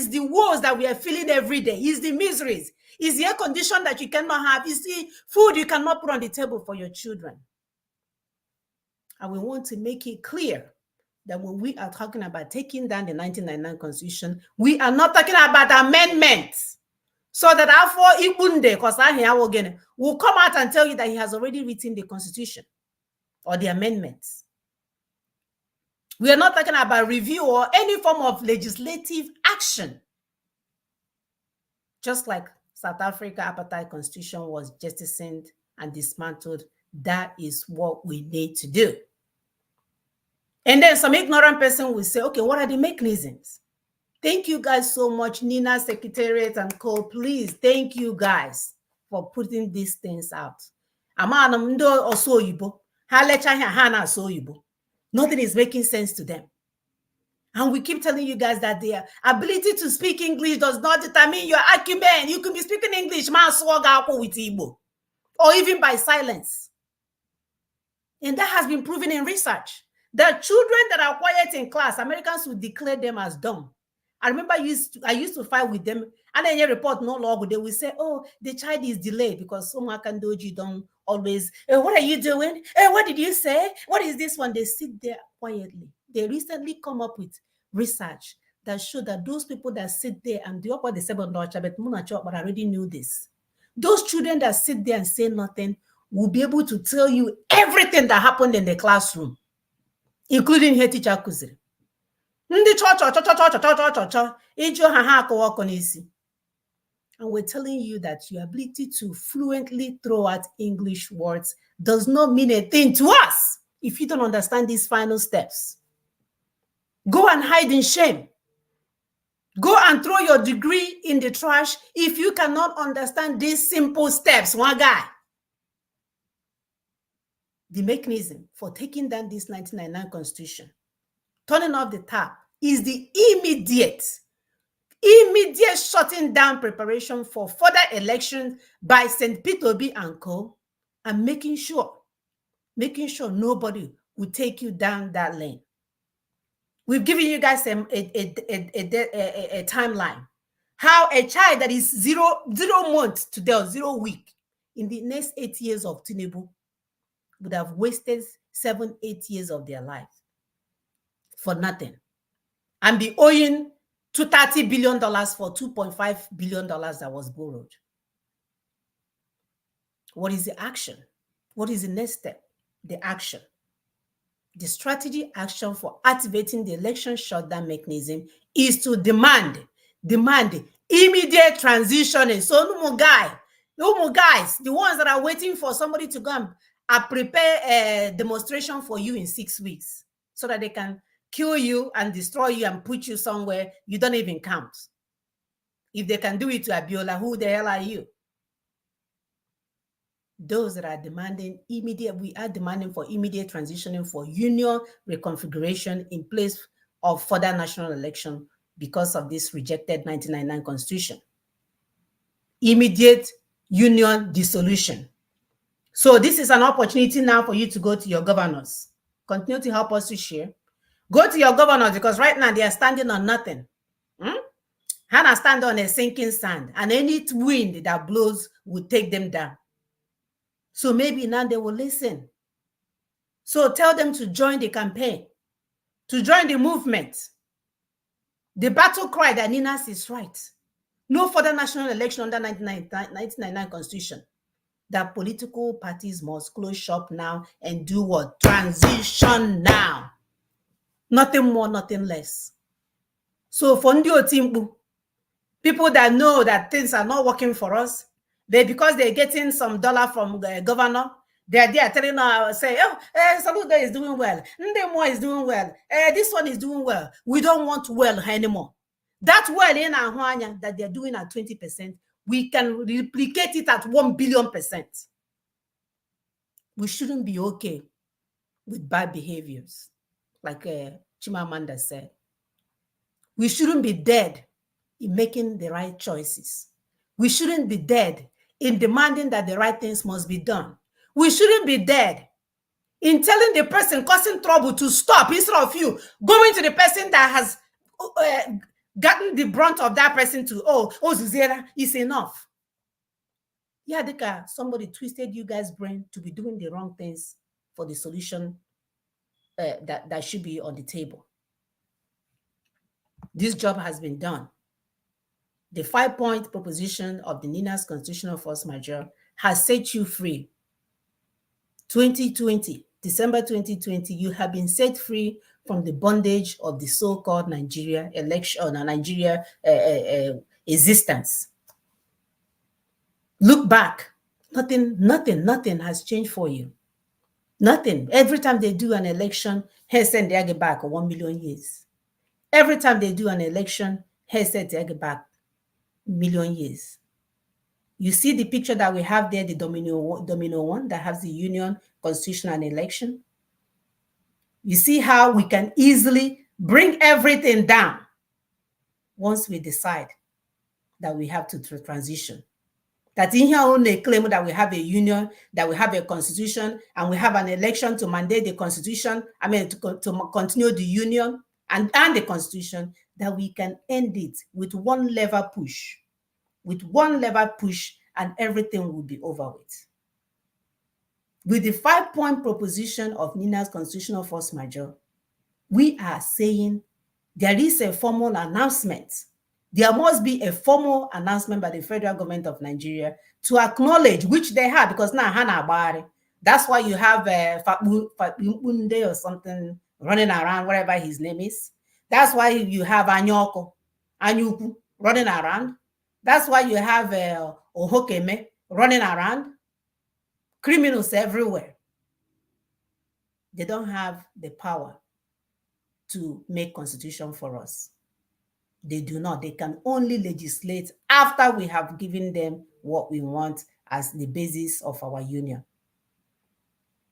the woes that we are feeling every day? Is the miseries? Is the air condition that you cannot have? Is the food you cannot put on the table for your children? And we want to make it clear that when we are talking about taking down the 1999 Constitution, we are not talking about amendments. So that after Ibunde, because I will come out and tell you that he has already written the Constitution or the amendments. We are not talking about review or any form of legislative action. Just like South Africa Apartheid Constitution was jettisoned and dismantled, that is what we need to do. And then some ignorant person will say, okay, what are the mechanisms? Thank you guys so much, Nina, Secretariat, and Co. Please, thank you guys for putting these things out. Nothing is making sense to them. And we keep telling you guys that their ability to speak English does not determine your acumen. You can be speaking English, with Igbo, or even by silence. And that has been proven in research. The children that are quiet in class, Americans will declare them as dumb. I remember I used to fight with them, and then you report no longer. They will say, oh, the child is delayed because Somakandoji don't always, what are you doing? What did you say? What is this one? They sit there quietly. They recently come up with research that show that those people that sit there and do what they say, but I already knew this. Those children that sit there and say nothing will be able to tell you everything that happened in the classroom, including her teacher Kuziri. And we're telling you that your ability to fluently throw out English words does not mean a thing to us if you don't understand these final steps. Go and hide in shame. Go and throw your degree in the trash if you cannot understand these simple steps. One guy. The mechanism for taking down this 1999 Constitution, turning off the tap, is the immediate shutting down preparation for further elections by St. Peter B and Co. and making sure nobody will take you down that lane. We've given you guys a timeline. How a child that is 0 months today, 0 week, in the next 8 years of Tinubu would have wasted 7-8 years of their life for nothing and be owing $230 billion for $2.5 billion that was borrowed. What is the action? What is the next step? The action. The strategy action for activating the election shutdown mechanism is to demand immediate transitioning. So no more guys, the ones that are waiting for somebody to come and prepare a demonstration for you in 6 weeks so that they can kill you and destroy you and put you somewhere you don't even count. If they can do it to Abiola, who the hell are you? Those that are demanding we are demanding for immediate transitioning for union reconfiguration in place of further national election because of this rejected 1999 Constitution. Immediate union dissolution. So this is an opportunity now for you to go to your governors. Continue to help us to share. Go to your governors because right now they are standing on nothing. Hannah stand on a sinking sand, and any wind that blows will take them down. So maybe now they will listen. So tell them to join the campaign, to join the movement. The battle cry that Ninas is right. No further national election under 1999 Constitution. That political parties must close shop now and do what? Transition now. Nothing more, nothing less. So for Ndio Timbu, people that know that things are not working for us, because they're getting some dollar from the governor, they're there telling us, say, Saluda is doing well, Ndemo is doing well, this one is doing well. We don't want well anymore. That well in Ahwanya that they're doing at 20%, we can replicate it at 1 billion%. We shouldn't be okay with bad behaviors, like Chimamanda said. We shouldn't be dead in making the right choices. We shouldn't be dead in demanding that the right things must be done. We shouldn't be dead in telling the person causing trouble to stop instead of you going to the person that has gotten the brunt of that person to, Zuzera, it's enough. Yeah, Dika, somebody twisted you guys' brain to be doing the wrong things for the solution that should be on the table. This job has been done. The 5-point proposition of the NINA's constitutional force majeure has set you free. 2020, December 2020, you have been set free from the bondage of the so-called Nigeria election or Nigeria existence. Look back, nothing has changed for you. Nothing. Every time they do an election, they send their back 1 million years. Every time they do an election, they send their back million years. You see the picture that we have there, the domino one that has the union, constitution, and election. You see how we can easily bring everything down once we decide that we have to transition. That in here only claim that we have a union, that we have a constitution, and we have an election to mandate the constitution, to continue the union and the constitution, that we can end it with one lever push. With one lever push, and everything will be over with. With the 5-point proposition of NINA's constitutional force majeure, we are saying there is a formal announcement. There must be a formal announcement by the federal government of Nigeria to acknowledge, which they have, because now Hana Abari. That's why you have Fatbunde or something running around, whatever his name is. That's why you have Anyuku running around. That's why you have Ohokeme running around. Criminals everywhere. They don't have the power to make constitution for us. They do not. They can only legislate after we have given them what we want as the basis of our union.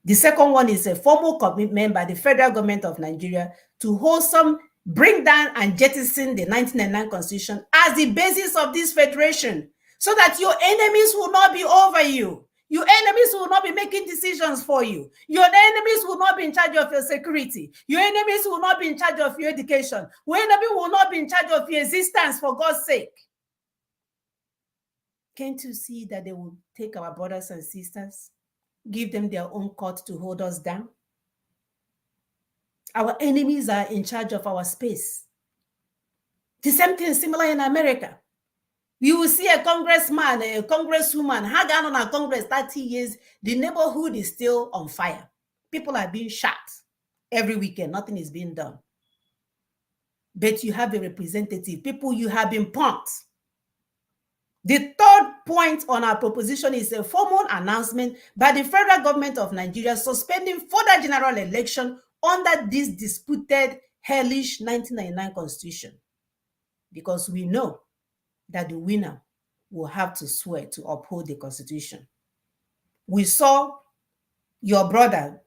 The second one is a formal commitment by the federal government of Nigeria to bring down and jettison the 1999 constitution as the basis of this federation, so that your enemies will not be over you. Your enemies will not be making decisions for you. Your enemies will not be in charge of your security. Your enemies will not be in charge of your education. Your enemy will not be in charge of your existence, for God's sake. Can't you see that they will take our brothers and sisters, give them their own court to hold us down? Our enemies are in charge of our space. The same thing similar in America. You will see a congressman, a congresswoman, had gone on a Congress 30 years, the neighborhood is still on fire. People are being shot every weekend, nothing is being done. But you have a representative, people you have been pumped. The third point on our proposition is a formal announcement by the federal government of Nigeria suspending further general election under this disputed hellish 1999 constitution. Because we know that the winner will have to swear to uphold the constitution. We saw your brother,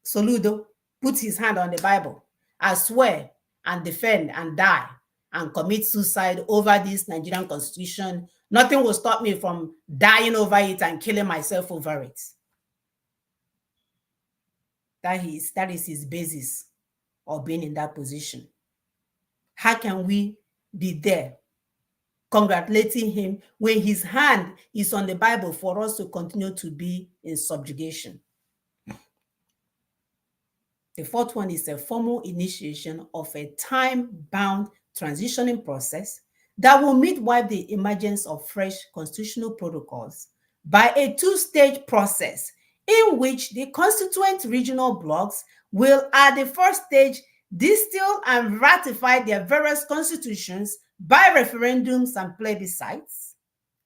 Soludo, put his hand on the Bible and swear and defend and die and commit suicide over this Nigerian constitution. Nothing will stop me from dying over it and killing myself over it. That is his basis of being in that position. How can we be there congratulating him when his hand is on the Bible for us to continue to be in subjugation? The fourth one is a formal initiation of a time-bound transitioning process that will midwife the emergence of fresh constitutional protocols by a two-stage process in which the constituent regional blocks will, at the first stage, distill and ratify their various constitutions by referendums and plebiscites,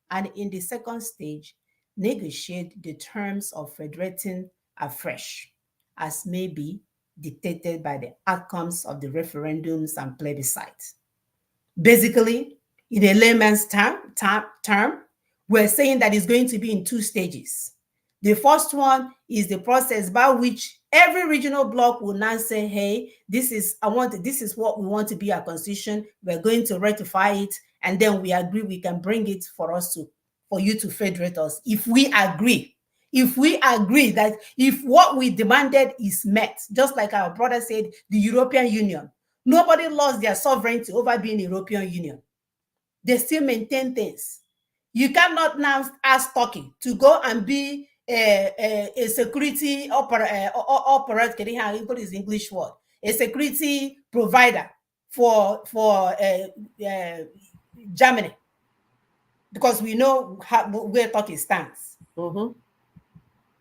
and in the second stage, negotiate the terms of federating afresh, as may be dictated by the outcomes of the referendums and plebiscites. Basically, in a layman's term, we're saying that it's going to be in two stages. The first one is the process by which every regional bloc will now say, hey, this is what we want to be our constitution. We're going to ratify it, and then we agree we can bring it for you to federate us. If we agree that if what we demanded is met, just like our brother said, the European Union, nobody lost their sovereignty over being European Union. They still maintain things. You cannot now ask Turkey to go and be a security operator, what is the English word? A security provider for Germany, because we know where Turkey stands.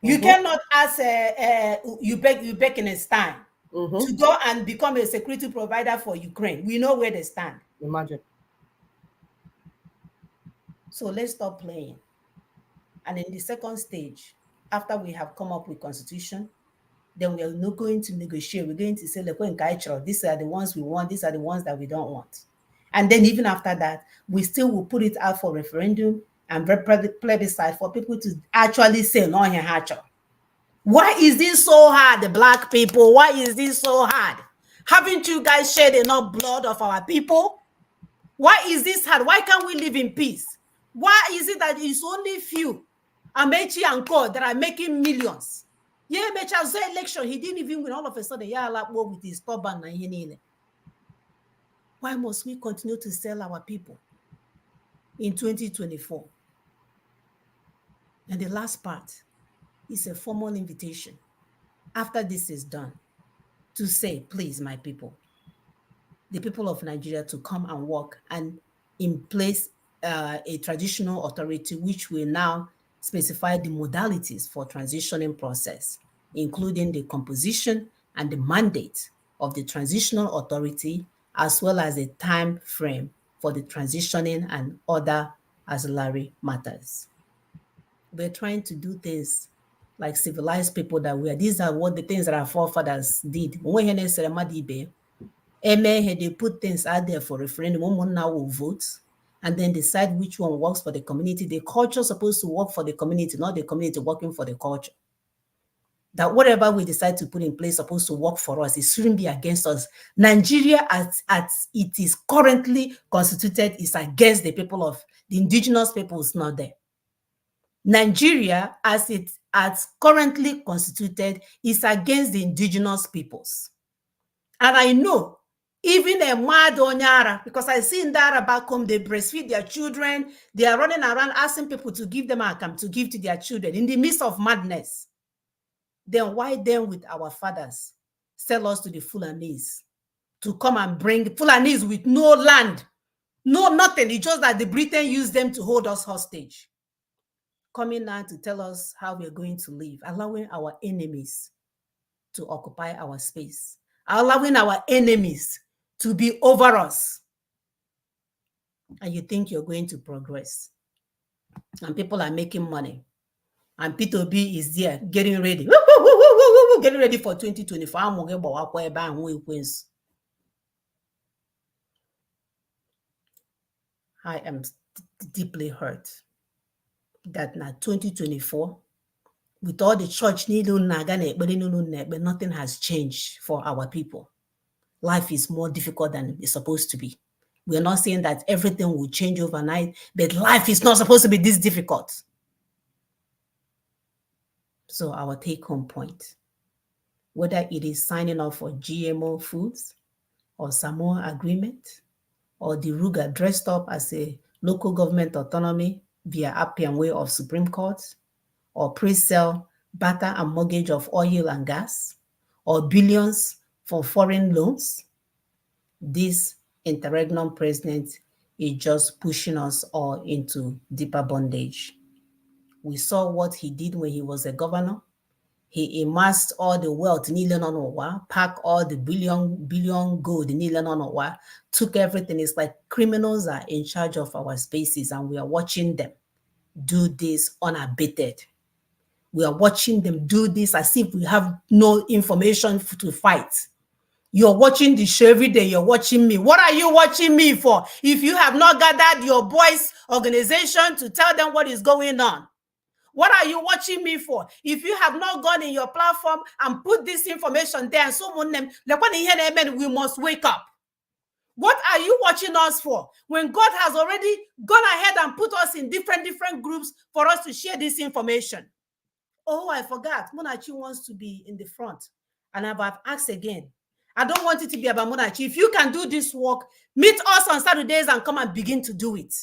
You cannot ask Uzbekistan to go and become a security provider for Ukraine. We know where they stand. Imagine. So let's stop playing. And in the second stage, after we have come up with constitution, then we are not going to negotiate. We're going to say, these are the ones we want, these are the ones that we don't want. And then even after that, we still will put it out for referendum and plebiscite for people to actually say, no, why is this so hard, the black people? Why is this so hard? Haven't you guys shed enough blood of our people? Why is this hard? Why can't we live in peace? Why is it that it's only few, Amechi and Co, that are making millions? Yeah, Amechi's election, he didn't even win. All of a sudden, with his turban. Why must we continue to sell our people in 2024? And the last part is a formal invitation, after this is done, to say, please, my people, the people of Nigeria, to come and work and in place a traditional authority which will now specify the modalities for transitioning process, including the composition and the mandate of the transitional authority, as well as a time frame for the transitioning and other ancillary matters. We're trying to do things like civilized people that we are. These are what the things that our forefathers did. They put things out there for referendum. Someone now will vote and then decide which one works for the community. The culture is supposed to work for the community, not the community working for the culture. That whatever we decide to put in place is supposed to work for us. It shouldn't be against us. Nigeria, as it is currently constituted, is against the people of the indigenous peoples, not there. Nigeria, as currently constituted, is against the indigenous peoples. And I know even a mad Onyara, because I see in Dara back home, they breastfeed their children. They are running around asking people to give them account, to give to their children in the midst of madness. Then why then with our fathers sell us to the Fulanese to come and bring Fulanese with no land, no nothing? It's just that the Britain used them to hold us hostage. Coming now to tell us how we're going to live, allowing our enemies to occupy our space, allowing our enemies to be over us. And you think you're going to progress. And people are making money. And P2B is there getting ready. Getting ready for 2024. I am deeply hurt that now 2024, with all the church, nothing has changed for our people. Life is more difficult than it's supposed to be. We're not saying that everything will change overnight, but life is not supposed to be this difficult. So our take-home point, whether it is signing off for GMO foods or Samoa Agreement or the Ruga dressed up as a local government autonomy via Appian way of Supreme Court, or pre-sale, barter and mortgage of oil and gas, or billions for foreign loans, this interregnum president is just pushing us all into deeper bondage. We saw what he did when he was a governor. He amassed all the wealth, packed all the billion gold, took everything. It's like criminals are in charge of our spaces and we are watching them do this unabated. We are watching them do this as if we have no information to fight. You're watching the show every day. You're watching me. What are you watching me for? If you have not gathered your boys' organization to tell them what is going on, What are you watching me for? If you have not gone in your platform and put this information there, and someone named, we must wake up. What are you watching us for? When God has already gone ahead and put us in different groups for us to share this information. Oh, I forgot. Munachi wants to be in the front. And I've asked again. I don't want it to be about Munachi. If you can do this work, meet us on Saturdays and come and begin to do it.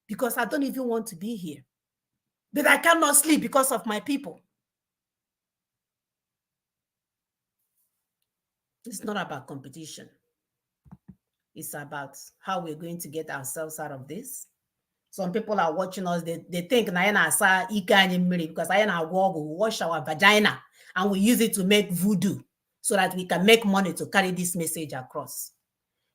Because I don't even want to be here. But I cannot sleep because of my people. It's not about competition. It's about how we're going to get ourselves out of this. Some people are watching us, they think because I wash our vagina and we use it to make voodoo so that we can make money to carry this message across.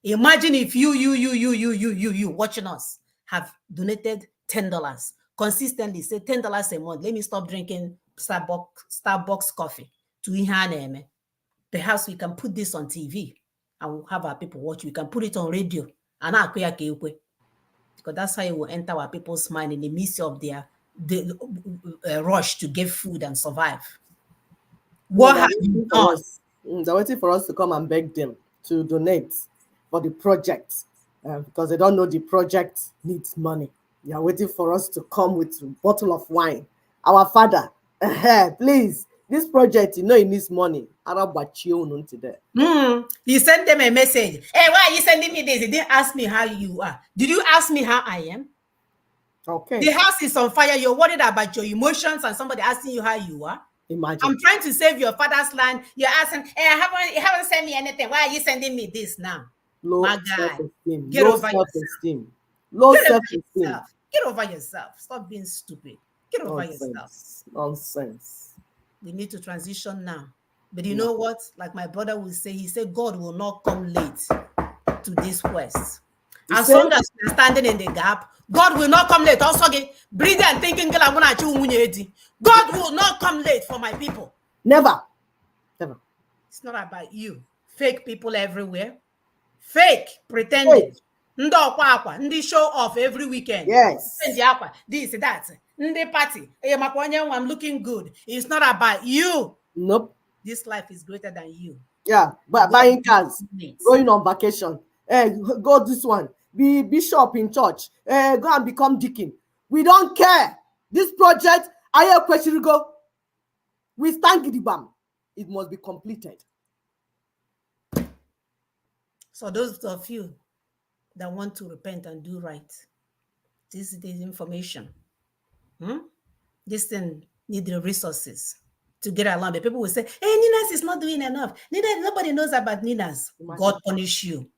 Imagine if you watching us have donated $10 consistently, say $10 a month. Let me stop drinking Starbucks coffee to Ihaneme. Perhaps we can put this on TV and we'll have our people watch. We can put it on radio and because that's how it will enter our people's mind in the midst of their rush to get food and survive. What have you done? They're waiting for us to come and beg them to donate for the project because they don't know the project needs money. They are waiting for us to come with a bottle of wine. Our father, please, this project, it needs money. He sent them a message. Hey, why are you sending me this? He didn't ask me how you are. Did you ask me how I am? Okay. The house is on fire. You're worried about your emotions and somebody asking you how you are. Imagine. I'm trying to save your father's land. You're asking, hey, you haven't sent me anything. Why are you sending me this now? Low My guy, self-esteem. get Low over self-esteem. yourself. Low Get over self-esteem. yourself. Get over yourself. Stop being stupid. Get over yourself. Nonsense. We need to transition now. But you know what? Like my brother will say, he said, God will not come late to this quest. As long as we're standing in the gap, God will not come late. Also, breathing and thinking, God will not come late for my people. Never. Never. It's not about you. Fake people everywhere. Fake, pretending. They show off every weekend. Yes. This, that. They party. I'm looking good. It's not about you. Nope. This life is greater than you. Yeah, but buying cars, going on vacation. Go this one. Be bishop in church. Go and become deacon. We don't care. This project, I have a question to go. We stand Gidibam. It must be completed. So those of you that want to repent and do right, this is the information. This thing need the resources to get along. The people will say, hey, Ninas is not doing enough. Nobody knows about Ninas. God punish you.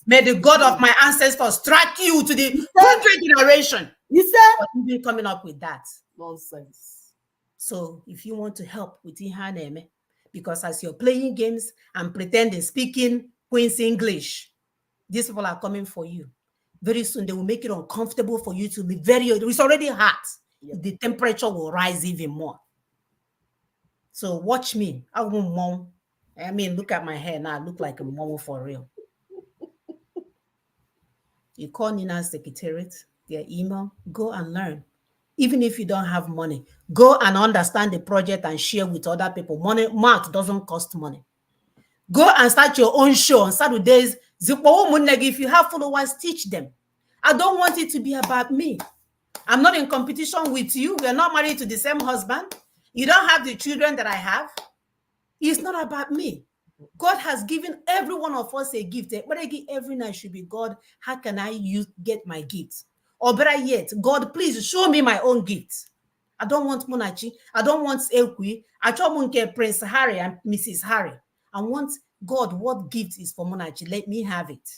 May the God of my ancestors track you to the 100th generation. You said? But you've been coming up with that. Nonsense. So if you want to help with Ihaneme, because as you're playing games and pretending, speaking Queen's English, these people are coming for you. Very soon they will make it uncomfortable for you to be it's already hot. Yeah. The temperature will rise even more. So watch me. I won't mom. I mean, look at my hair now. I look like a mom for real. You call Nina's secretariat, their email, go and learn. Even if you don't have money, go and understand the project and share with other people. Mouth doesn't cost money. Go and start your own show on Saturdays. If you have followers, teach them. I don't want it to be about me. I'm not in competition with you. We are not married to the same husband. You don't have the children that I have. It's not about me. God has given every one of us a gift. What I give every night should be, God, how can I get my gift? Or better yet, God, please show me my own gift. I don't want Munachi. I don't want Ekwi. I don't want Prince Harry and Mrs. Harry. I want God, what gift is for Munachi? Let me have it.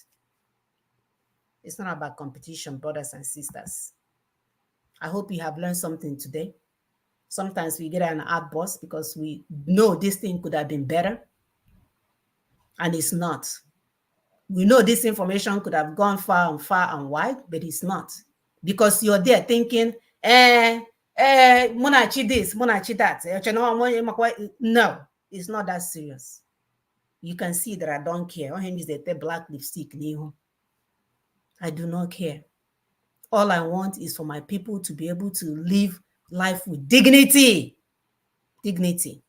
It's not about competition, brothers and sisters. I hope you have learned something today. Sometimes we get an outburst because we know this thing could have been better. And it's not. We know this information could have gone far and wide, but it's not. Because you're there thinking, Munachi this, Munachi that. No, it's not that serious. You can see that I don't care. On him is the black lipstick. I do not care. All I want is for my people to be able to live life with dignity. Dignity.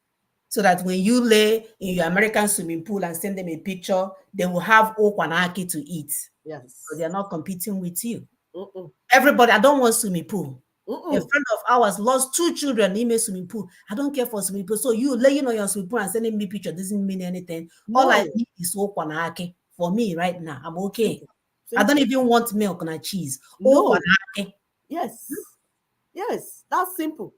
So that when you lay in your American swimming pool and send them a picture, they will have okwanaki to eat. Yes. So they are not competing with you. Mm-mm. Everybody, I don't want swimming pool. Mm-mm. A friend of ours lost 2 children in a swimming pool. I don't care for swimming pool. So you laying on your swimming pool and sending me picture doesn't mean anything. All I No. need is okwanaki. For me right now, I'm okay. Simple. I don't Simple. even want milk and cheese. No. Okwanaki. Yes. Yes. That's simple.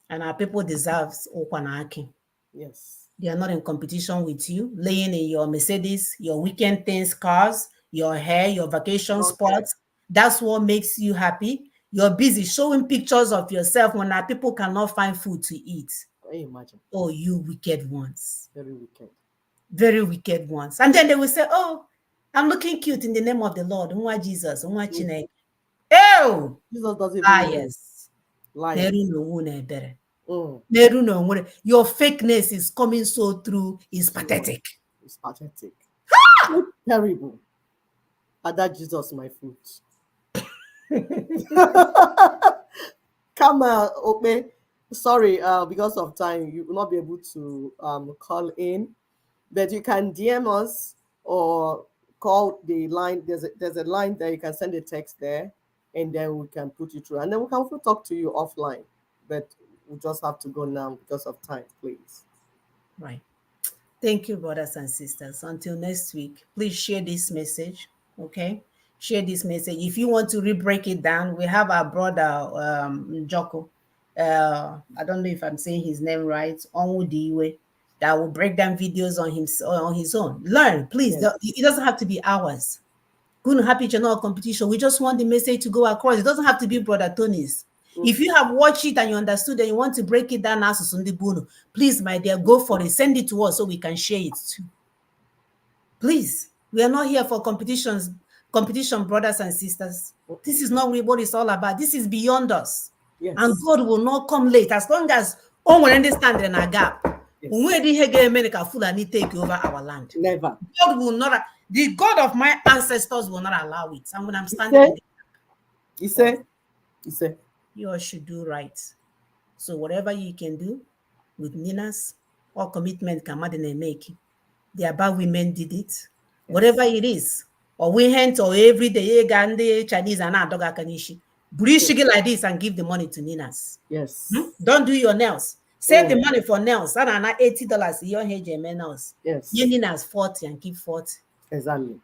And our people deserves okwanaki. Yes. They are not in competition with you, laying in your Mercedes, your weekend things, cars, your hair, your vacation Okay. spots. That's what makes you happy. You're busy showing pictures of yourself when our people cannot find food to eat. Can you imagine? Oh, you wicked ones. Very wicked. Very wicked ones. And then they will say, oh, I'm looking cute in the name of the Lord. Nwa Jesus. Nwa Chineke. Oh, Jesus doesn't even know. liars. Liars. Mm. Your fakeness is coming so through. It's pathetic. It's pathetic. Terrible. That Jesus, my foot. Kama Ope, sorry, because of time, you will not be able to call in, but you can DM us or call the line. There's a line there. You can send a text there, and then we can put you through, and then we can also talk to you offline. But we just have to go now because of time, please. Right. Thank you, brothers and sisters. Until next week, please share this message. Okay. Share this message. If you want to re-break it down, we have our brother Joko. I don't know if I'm saying his name right. Onwudiwe, that will break down videos on his own. Learn, please. Yes. It doesn't have to be ours. Good happy general competition. We just want the message to go across. It doesn't have to be Brother Tony's. If you have watched it and you understood and you want to break it down as Sunday Bono, please, my dear, go for it. Send it to us so we can share it too. Please, we are not here for competition, brothers and sisters. This is not what it's all about. This is beyond us. Yes. And God will not come late as long as we understand in a gap. Yes. When we America Fulani take over our land. Never. God will not. The God of my ancestors will not allow it. And when I'm standing in the He said, you all should do right. So whatever you can do with Ninas, or commitment Kamadine make. The Aba women did it. Yes. Whatever it is. Or we hand or every day Gandhi, Chinese and Doga Kanishi. Brishigi like this and give the money to Ninas. yes. Don't do your nails. Save the money for nails. And $80 your HM nails. Yes. Ninas 40 and keep 40. Exactly.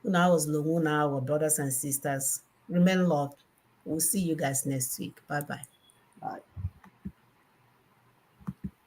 Now was Luguna, our brothers and sisters. Remain loved. We'll see you guys next week. Bye-bye. Bye.